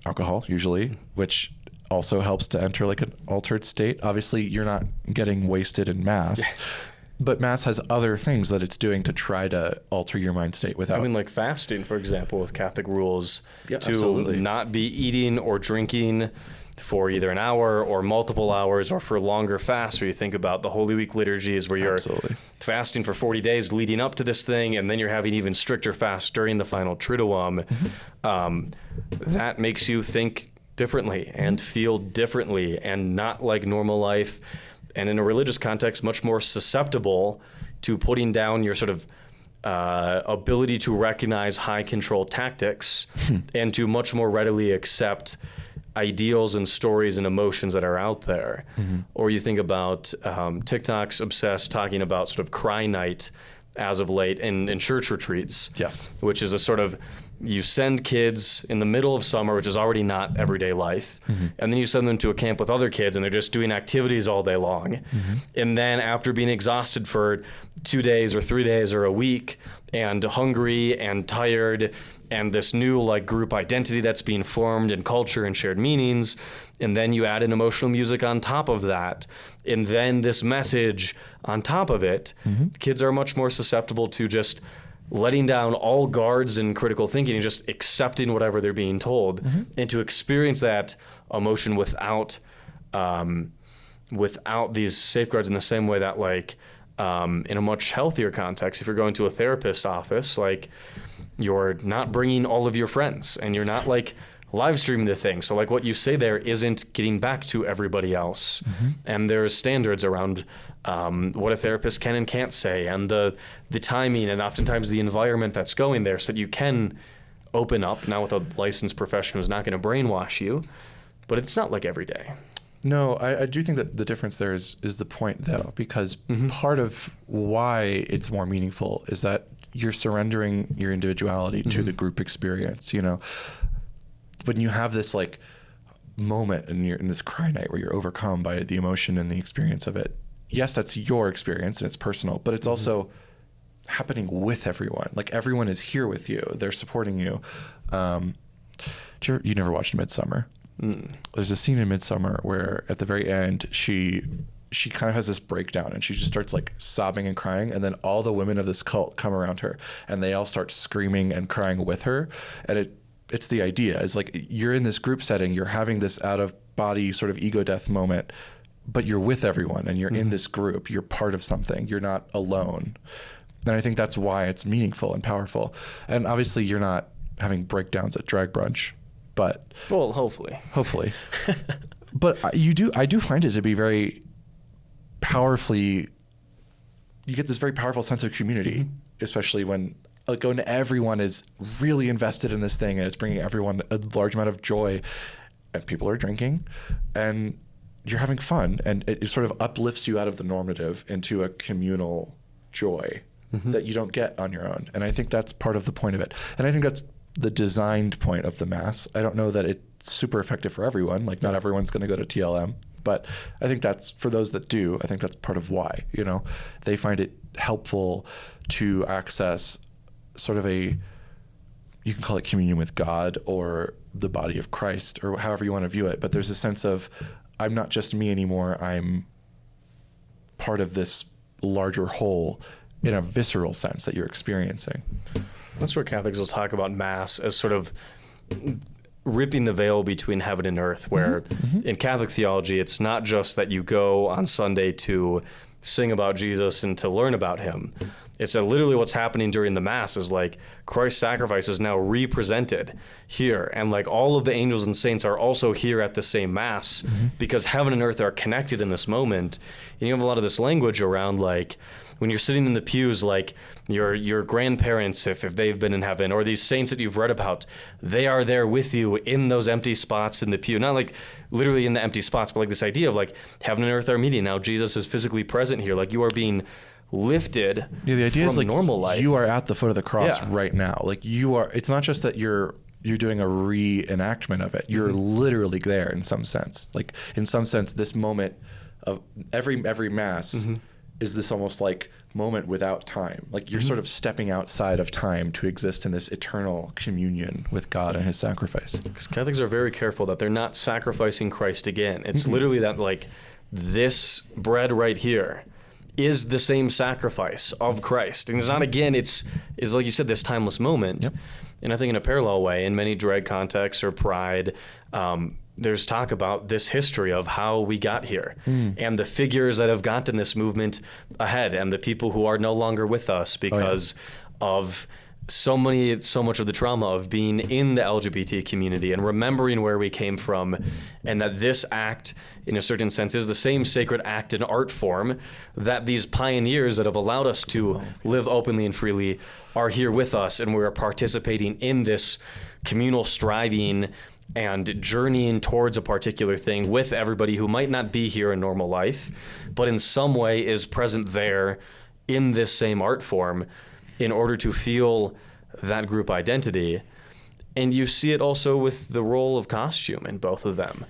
alcohol usually, which also helps to enter like an altered state. Obviously, you're not getting wasted in Mass, but Mass has other things that it's doing to try to alter your mind state without. I mean, like fasting, for example, with Catholic rules to not be eating or drinking for either an hour or multiple hours or for longer fasts. Or you think about the Holy Week liturgies where you're fasting for 40 days leading up to this thing, and then you're having even stricter fasts during the final Triduum. That makes you think differently and feel differently and not like normal life. And in a religious context, much more susceptible to putting down your sort of ability to recognize high control tactics and to much more readily accept ideals and stories and emotions that are out there. Or you think about TikTok's obsessed talking about sort of cry night as of late in church retreats. Yes. Which is a sort of, you send kids in the middle of summer, which is already not everyday life, and then you send them to a camp with other kids and they're just doing activities all day long. And then after being exhausted for 2 days or 3 days or a week and hungry and tired and this new like group identity that's being formed and culture and shared meanings, and then you add in emotional music on top of that, and then this message on top of it, kids are much more susceptible to just letting down all guards and critical thinking and just accepting whatever they're being told, and to experience that emotion without these safeguards in the same way that like in a much healthier context, if you're going to a therapist office, like you're not bringing all of your friends and you're not like live streaming the thing. So like what you say there isn't getting back to everybody else. And there's standards around what a therapist can and can't say, and the timing, and oftentimes the environment that's going there, so that you can open up, now with a licensed professional who's not going to brainwash you, but it's not like every day. No, I do think that the difference there is the point, though, because part of why it's more meaningful is that you're surrendering your individuality to the group experience, you know. When you have this like moment and you're in this cry night where you're overcome by the emotion and the experience of it, yes, that's your experience and it's personal, but it's also happening with everyone. Like everyone is here with you. They're supporting you. You never watched Midsummer? There's a scene in Midsummer where at the very end, she kind of has this breakdown and she just starts like sobbing and crying. And then all the women of this cult come around her and they all start screaming and crying with her. And it's the idea. It's like you're in this group setting, you're having this out of body sort of ego death moment, but you're with everyone and you're in this group. You're part of something. You're not alone. And I think that's why it's meaningful and powerful. And obviously you're not having breakdowns at drag brunch, but well, hopefully. But I do find it to be very powerfully, you get this very powerful sense of community, especially when everyone is really invested in this thing and it's bringing everyone a large amount of joy and people are drinking and you're having fun and it sort of uplifts you out of the normative into a communal joy that you don't get on your own. And I think that's part of the point of it. And I think that's the designed point of the Mass. I don't know that it's super effective for everyone. Like not everyone's going to go to TLM, but I think that's for those that do, I think that's part of why, you know, they find it helpful to access sort of you can call it communion with God or the body of Christ or however you want to view it. But there's a sense of, I'm not just me anymore. I'm part of this larger whole in a visceral sense that you're experiencing. That's where Catholics will talk about Mass as sort of ripping the veil between heaven and earth, where in Catholic theology, it's not just that you go on Sunday to sing about Jesus and to learn about him. It's literally what's happening during the Mass is like Christ's sacrifice is now represented here. And like all of the angels and saints are also here at the same Mass because heaven and earth are connected in this moment. And you have a lot of this language around like when you're sitting in the pews, like your grandparents, if they've been in heaven, or these saints that you've read about, they are there with you in those empty spots in the pew. Not like literally in the empty spots, but like this idea of like heaven and earth are meeting. Now Jesus is physically present here. Like you are being lifted the idea from is like normal life. You are at the foot of the cross right now. Like you are, it's not just that you're doing a reenactment of it. You're literally there in some sense. Like in some sense, this moment of every Mass is this almost like moment without time. Like you're sort of stepping outside of time to exist in this eternal communion with God and his sacrifice. Because Catholics are very careful that they're not sacrificing Christ again. It's literally that like this bread right here is the same sacrifice of Christ. And it's not, again, it's like you said, this timeless moment. And I think in a parallel way, in many drag contexts or pride, there's talk about this history of how we got here and the figures that have gotten this movement ahead and the people who are no longer with us because of so much of the trauma of being in the LGBT community and remembering where we came from, and that this act, in a certain sense, is the same sacred act and art form that these pioneers that have allowed us to live openly and freely are here with us, and we're participating in this communal striving and journeying towards a particular thing with everybody who might not be here in normal life, but in some way is present there in this same art form in order to feel that group identity. And you see it also with the role of costume in both of them,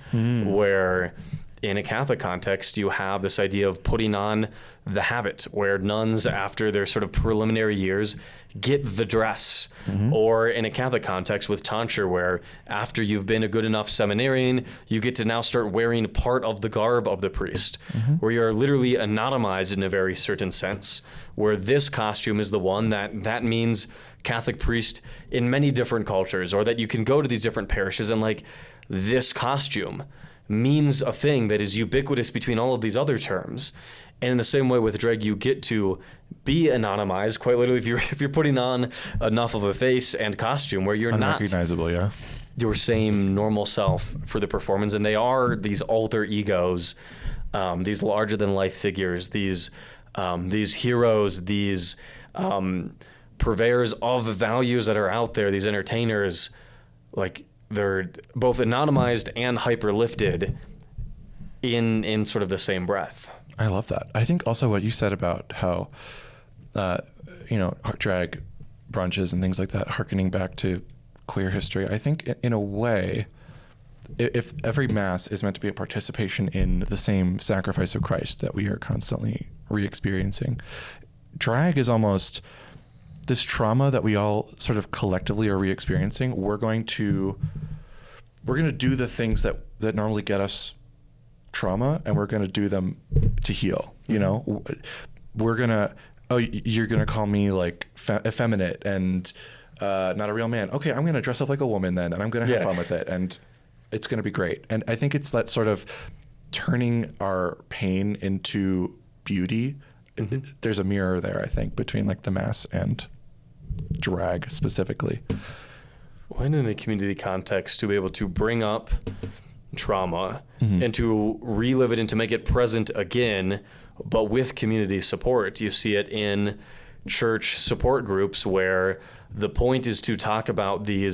where in a Catholic context, you have this idea of putting on the habit, where nuns, after their sort of preliminary years, get the dress. Or in a Catholic context with tonsure, where after you've been a good enough seminarian, you get to now start wearing part of the garb of the priest, where you're literally anonymized in a very certain sense, where this costume is the one that means Catholic priest in many different cultures, or that you can go to these different parishes and like this costume means a thing that is ubiquitous between all of these other terms. And in the same way with drag, you get to be anonymized, quite literally, if you're putting on enough of a face and costume where you're not unrecognizable, your same normal self for the performance. And they are these alter egos, these larger than life figures, these heroes, these purveyors of values that are out there, these entertainers, like they're both anonymized and hyper lifted in sort of the same breath. I love that. I think also what you said about how, drag brunches and things like that, hearkening back to queer history, I think in a way, if every Mass is meant to be a participation in the same sacrifice of Christ that we are constantly re-experiencing, drag is almost this trauma that we all sort of collectively are re-experiencing. We're going to do the things that normally get us trauma, and we're going to do them to heal. You know, we're going to, you're going to call me like effeminate and not a real man. Okay, I'm going to dress up like a woman then, and I'm going to have fun with it, and it's going to be great. And I think it's that sort of turning our pain into beauty. There's a mirror there, I think, between like the Mass and drag specifically. When in a community context, to be able to bring up trauma and to relive it and to make it present again, but with community support. You see it in church support groups where the point is to talk about the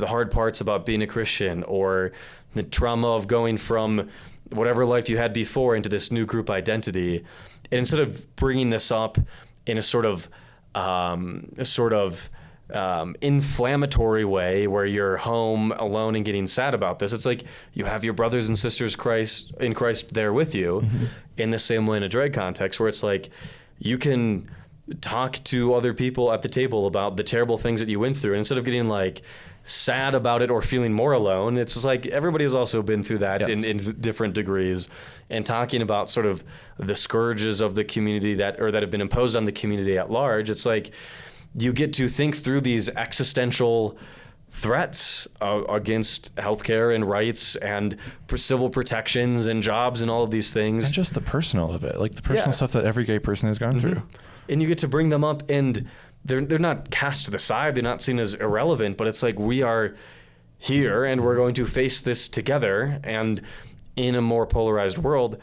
hard parts about being a Christian, or the trauma of going from whatever life you had before into this new group identity. And instead of bringing this up in a sort of inflammatory way where you're home alone and getting sad about this, it's like you have your brothers and sisters in Christ there with you, in the same way in a drag context, where it's like you can talk to other people at the table about the terrible things that you went through, and instead of getting like sad about it or feeling more alone, it's just like everybody has also been through that in different degrees, and talking about sort of the scourges of the community that have been imposed on the community at large. It's like you get to think through these existential threats against healthcare and rights and civil protections and jobs and all of these things. And just the personal of it, like the personal stuff that every gay person has gone through. And you get to bring them up, and they're not cast to the side. They're not seen as irrelevant, but it's like we are here and we're going to face this together. And in a more polarized world,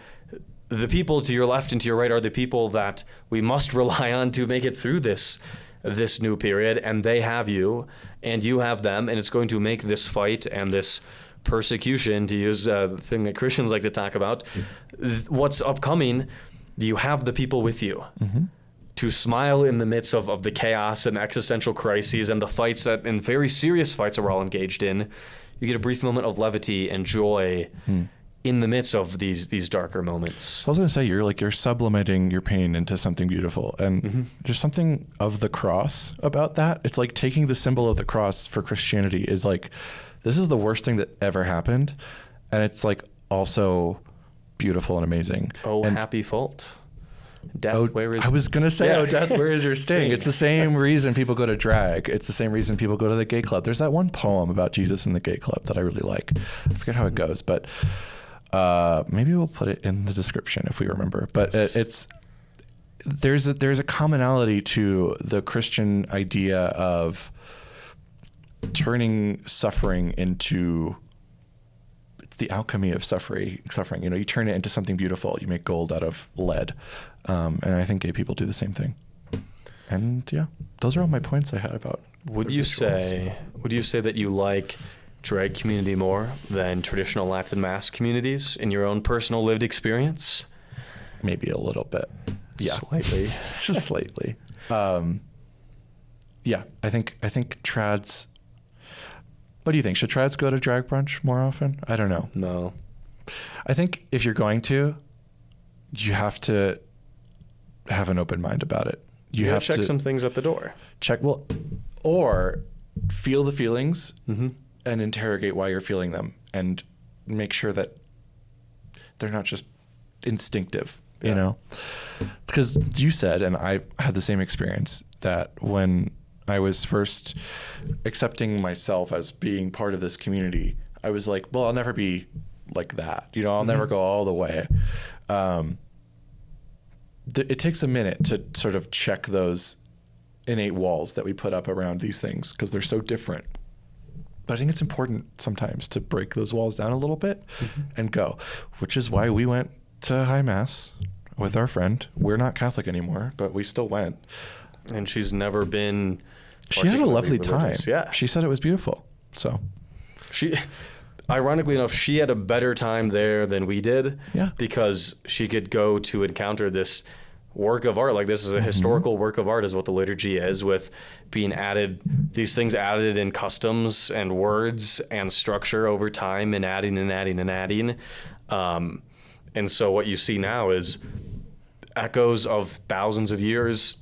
the people to your left and to your right are the people that we must rely on to make it through this new period, and they have you and you have them, and it's going to make this fight and this persecution, to use a thing that Christians like to talk about, what's upcoming. You have the people with you to smile in the midst of the chaos and existential crises and the fights and very serious fights that we're all engaged in. You get a brief moment of levity and joy in the midst of these darker moments. I was going to say, you're sublimating your pain into something beautiful. And there's something of the cross about that. It's like taking the symbol of the cross for Christianity is like, this is the worst thing that ever happened. And it's like also beautiful and amazing. Happy fault. Death, where is... I was going to say, oh, death, where is your sting? It's the same reason people go to drag. It's the same reason people go to the gay club. There's that one poem about Jesus in the gay club that I really like. I forget how it goes, but... maybe we'll put it in the description if we remember. But there's a commonality to the Christian idea of turning suffering into the alchemy of suffering. You know, you turn it into something beautiful. You make gold out of lead, and I think gay people do the same thing. And yeah, those are all my points I had about. Would you say that you like drag community more than traditional Latin Mass communities in your own personal lived experience? Maybe a little bit. Yeah. Slightly. Just slightly. Yeah, I think trads... What do you think? Should trads go to drag brunch more often? I don't know. No. I think if you're going to, you have to have an open mind about it. You have to check some things at the door. Or feel the feelings and interrogate why you're feeling them, and make sure that they're not just instinctive, you know? Because you said, and I had the same experience, that when I was first accepting myself as being part of this community, I was like, well, I'll never be like that. You know, I'll never go all the way. It takes a minute to sort of check those innate walls that we put up around these things because they're so different. But I think it's important sometimes to break those walls down a little bit and go, which is why we went to High Mass with our friend. We're not Catholic anymore, but we still went. And she's never been... She had a lovely time. Yeah. She said it was beautiful. So ironically enough, she had a better time there than we did. Yeah. Because she could go to encounter this work of art. Like this is a historical work of art is what the liturgy is, with being added, these things added in customs and words and structure over time, and adding and adding and adding. And so what you see now is echoes of thousands of years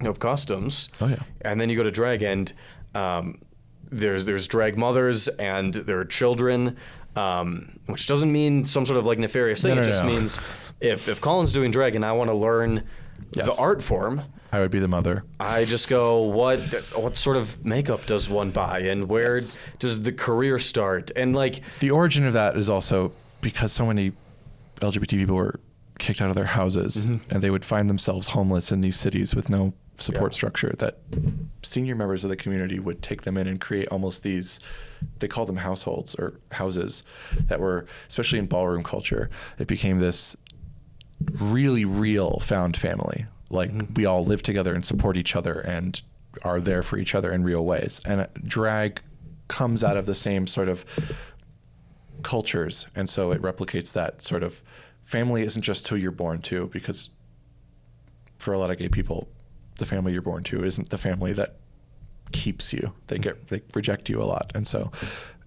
of customs. Oh, yeah. And then you go to drag, and there's drag mothers and there are children, which doesn't mean some sort of like nefarious thing. No, it just means if Colin's doing drag and I want to learn the art form, I would be the mother. I just go, what sort of makeup does one buy, and where does the career start? And like the origin of that is also because so many LGBT people were kicked out of their houses, and they would find themselves homeless in these cities with no support structure, that senior members of the community would take them in and create almost these, they call them households or houses, that were, especially in ballroom culture, it became this really real found family. Like we all live together and support each other and are there for each other in real ways. And drag comes out of the same sort of cultures, and so it replicates that sort of family isn't just who you're born to, because for a lot of gay people, the family you're born to isn't the family that keeps you. They reject you a lot. And so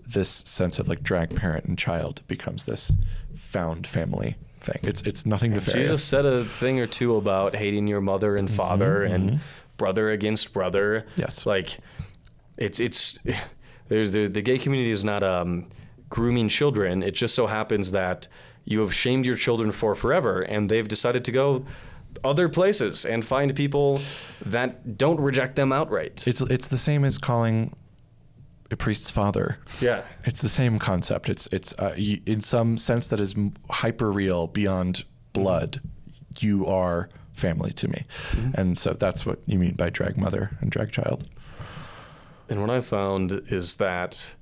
this sense of like drag parent and child becomes this found family thing. It's nothing nefarious. Jesus said a thing or two about hating your mother and father and brother against brother. Yes. Like it's there's the gay community is not grooming children. It just so happens that you have shamed your children for forever, and they've decided to go other places and find people that don't reject them outright. It's the same as calling a priest's father. Yeah. It's the same concept. It's in some sense that is hyper real beyond blood. You are family to me. And so that's what you mean by drag mother and drag child. And what I found is that,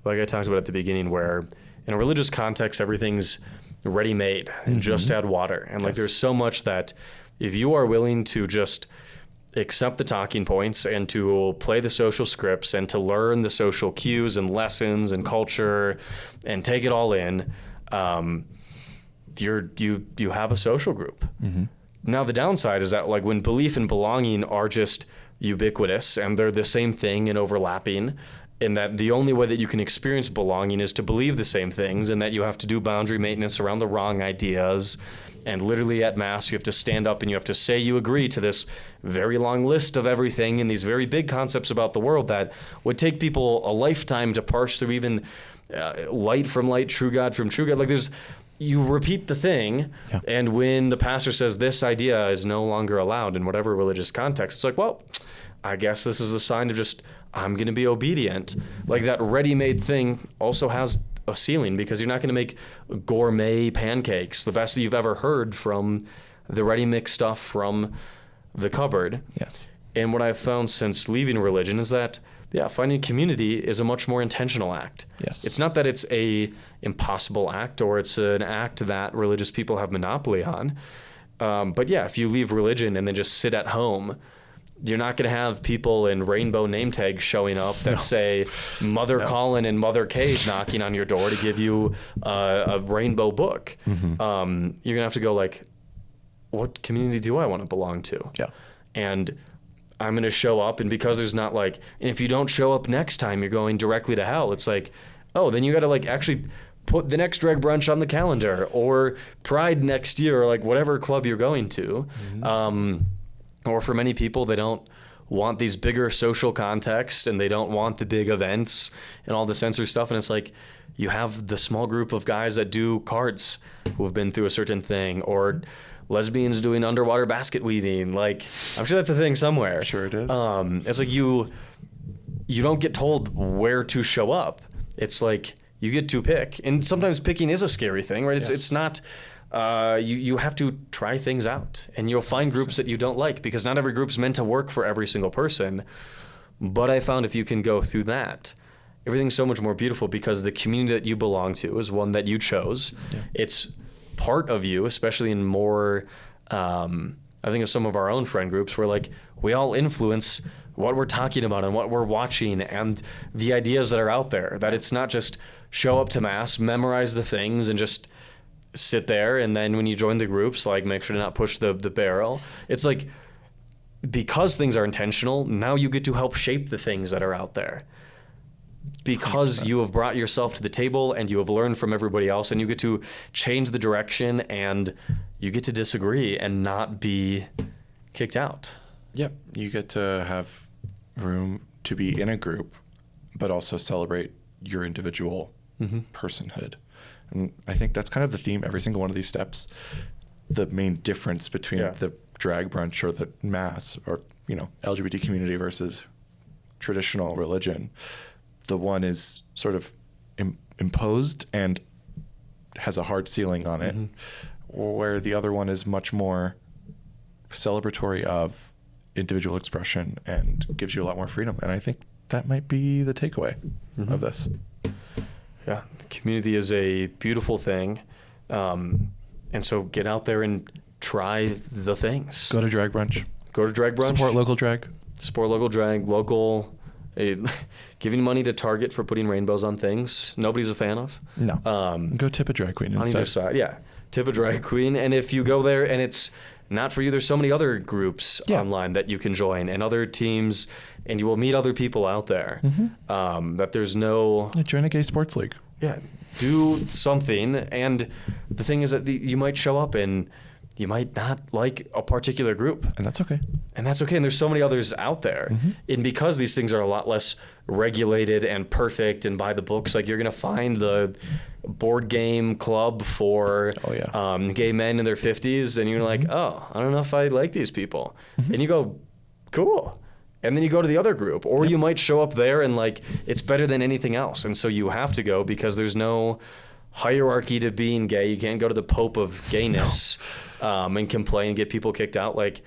like I talked about at the beginning, where in a religious context, everything's ready-made and just add water. And like there's so much that if you are willing to just accept the talking points and to play the social scripts and to learn the social cues and lessons and culture and take it all in, you have a social group. Now the downside is that like when belief and belonging are just ubiquitous and they're the same thing and overlapping, and that the only way that you can experience belonging is to believe the same things, and that you have to do boundary maintenance around the wrong ideas. And literally at Mass, you have to stand up and you have to say you agree to this very long list of everything and these very big concepts about the world that would take people a lifetime to parse through, even light from light, true God from true God. Like you repeat the thing, and when the pastor says this idea is no longer allowed in whatever religious context, it's like, well, I guess this is the sign of just, I'm going to be obedient. Like that ready-made thing also has a ceiling, because you're not going to make gourmet pancakes, the best that you've ever heard from the ready-mix stuff from the cupboard. Yes. And what I've found since leaving religion is that, finding community is a much more intentional act. Yes. It's not that it's a impossible act or it's an act that religious people have monopoly on. But if you leave religion and then just sit at home, you're not going to have people in rainbow name tags showing up that say Mother Colin and Mother Kay's knocking on your door to give you a rainbow book. You're going to have to go like, what community do I want to belong to? Yeah. And I'm going to show up, and because there's not like, and if you don't show up next time, you're going directly to hell. It's like, oh, then you got to like actually put the next drag brunch on the calendar, or Pride next year, or like whatever club you're going to. Or for many people, they don't want these bigger social contexts, and they don't want the big events and all the sensory stuff. And it's like, you have the small group of guys that do cards who have been through a certain thing, or lesbians doing underwater basket weaving. Like, I'm sure that's a thing somewhere. Sure it is. It's like you don't get told where to show up. It's like you get to pick. And sometimes picking is a scary thing, right? It's not... You have to try things out, and you'll find groups that you don't like, because not every group's meant to work for every single person. But I found if you can go through that, everything's so much more beautiful, because the community that you belong to is one that you chose. It's part of you, especially in more, I think of some of our own friend groups where like we all influence what we're talking about and what we're watching and the ideas that are out there, that it's not just show up to Mass, memorize the things, and just sit there, and then when you join the groups, like make sure to not push the barrel. It's like, because things are intentional, now you get to help shape the things that are out there. Because 100%. You have brought yourself to the table and you have learned from everybody else, and you get to change the direction, and you get to disagree and not be kicked out. Yep. You get to have room to be in a group, but also celebrate your individual personhood. And I think that's kind of the theme, every single one of these steps. The main difference between the drag brunch or the mass, or, LGBT community versus traditional religion. The one is sort of imposed and has a hard ceiling on it, where the other one is much more celebratory of individual expression and gives you a lot more freedom. And I think that might be the takeaway of this. Yeah, community is a beautiful thing. And so get out there and try the things. Go to drag brunch. Go to drag brunch. Support local drag. Support local drag. Giving money to Target for putting rainbows on things, nobody's a fan of. No. Go tip a drag queen instead. On either side, yeah. Tip a drag queen. And if you go there and it's not for you, there's so many other groups online that you can join, and other teams, and you will meet other people out there. That there's no... Join a gay sports league. Yeah. Do something. And the thing is that you might show up and you might not like a particular group. And that's okay. And there's so many others out there. And because these things are a lot less regulated and perfect and by the books, like, you're going to find the board game club for gay men in their 50s, and you're like, oh, I don't know if I like these people. And you go, cool. And then you go to the other group, or you might show up there and, like, it's better than anything else. And so you have to go, because there's no hierarchy to being gay. You can't go to the Pope of gayness and complain and get people kicked out. Like,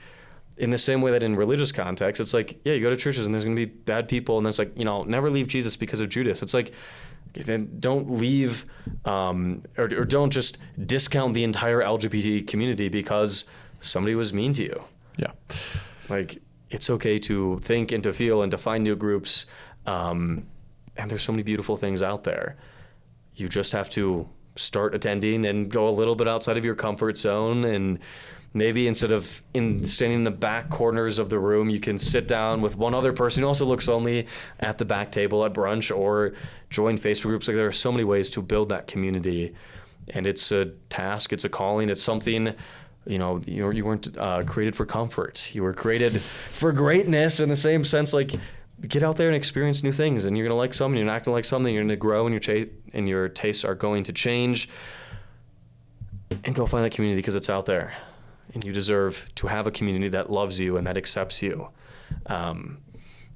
in the same way that in religious context, it's like, you go to churches and there's going to be bad people, and it's like, never leave Jesus because of Judas. It's like, then don't leave or don't just discount the entire LGBT community because somebody was mean to you. Yeah. Like, it's okay to think and to feel and to find new groups. And there's so many beautiful things out there. You just have to start attending and go a little bit outside of your comfort zone. And maybe instead of standing in the back corners of the room, you can sit down with one other person who also looks only at the back table at brunch, or join Facebook groups. Like, there are so many ways to build that community. And it's a task, it's a calling, it's something, you weren't created for comfort. You were created for greatness, in the same sense. Like, get out there and experience new things, and you're going to like something, you're not going to like something, you're going to grow, and your tastes are going to change. And go find that community, because it's out there. And you deserve to have a community that loves you and that accepts you. And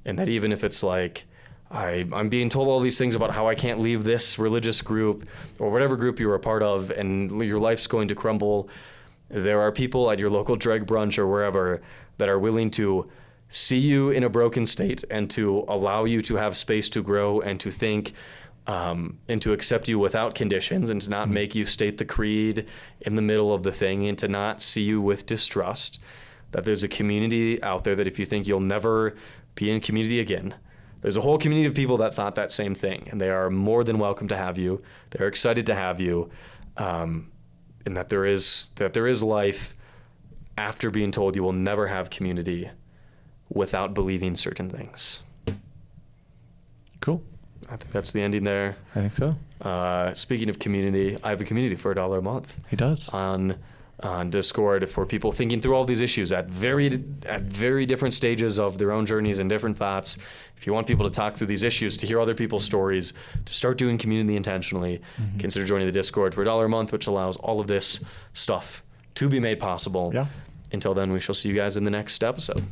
that even if it's like, I'm being told all these things about how I can't leave this religious group or whatever group you're a part of, and your life's going to crumble, there are people at your local drag brunch or wherever that are willing to see you in a broken state and to allow you to have space to grow and to think, and to accept you without conditions, and to not make you state the creed in the middle of the thing, and to not see you with distrust. That there's a community out there that if you think you'll never be in community again, there's a whole community of people that thought that same thing, and they are more than welcome to have you. They're excited to have you, and that there is life after being told you will never have community without believing certain things. Cool. I think that's the ending there. I think so. Speaking of community, I have a community for $1 a month. He does. On Discord, for people thinking through all these issues at very different stages of their own journeys and different thoughts. If you want people to talk through these issues, to hear other people's stories, to start doing community intentionally, consider joining the Discord for $1 a month, which allows all of this stuff to be made possible. Yeah. Until then, we shall see you guys in the next episode.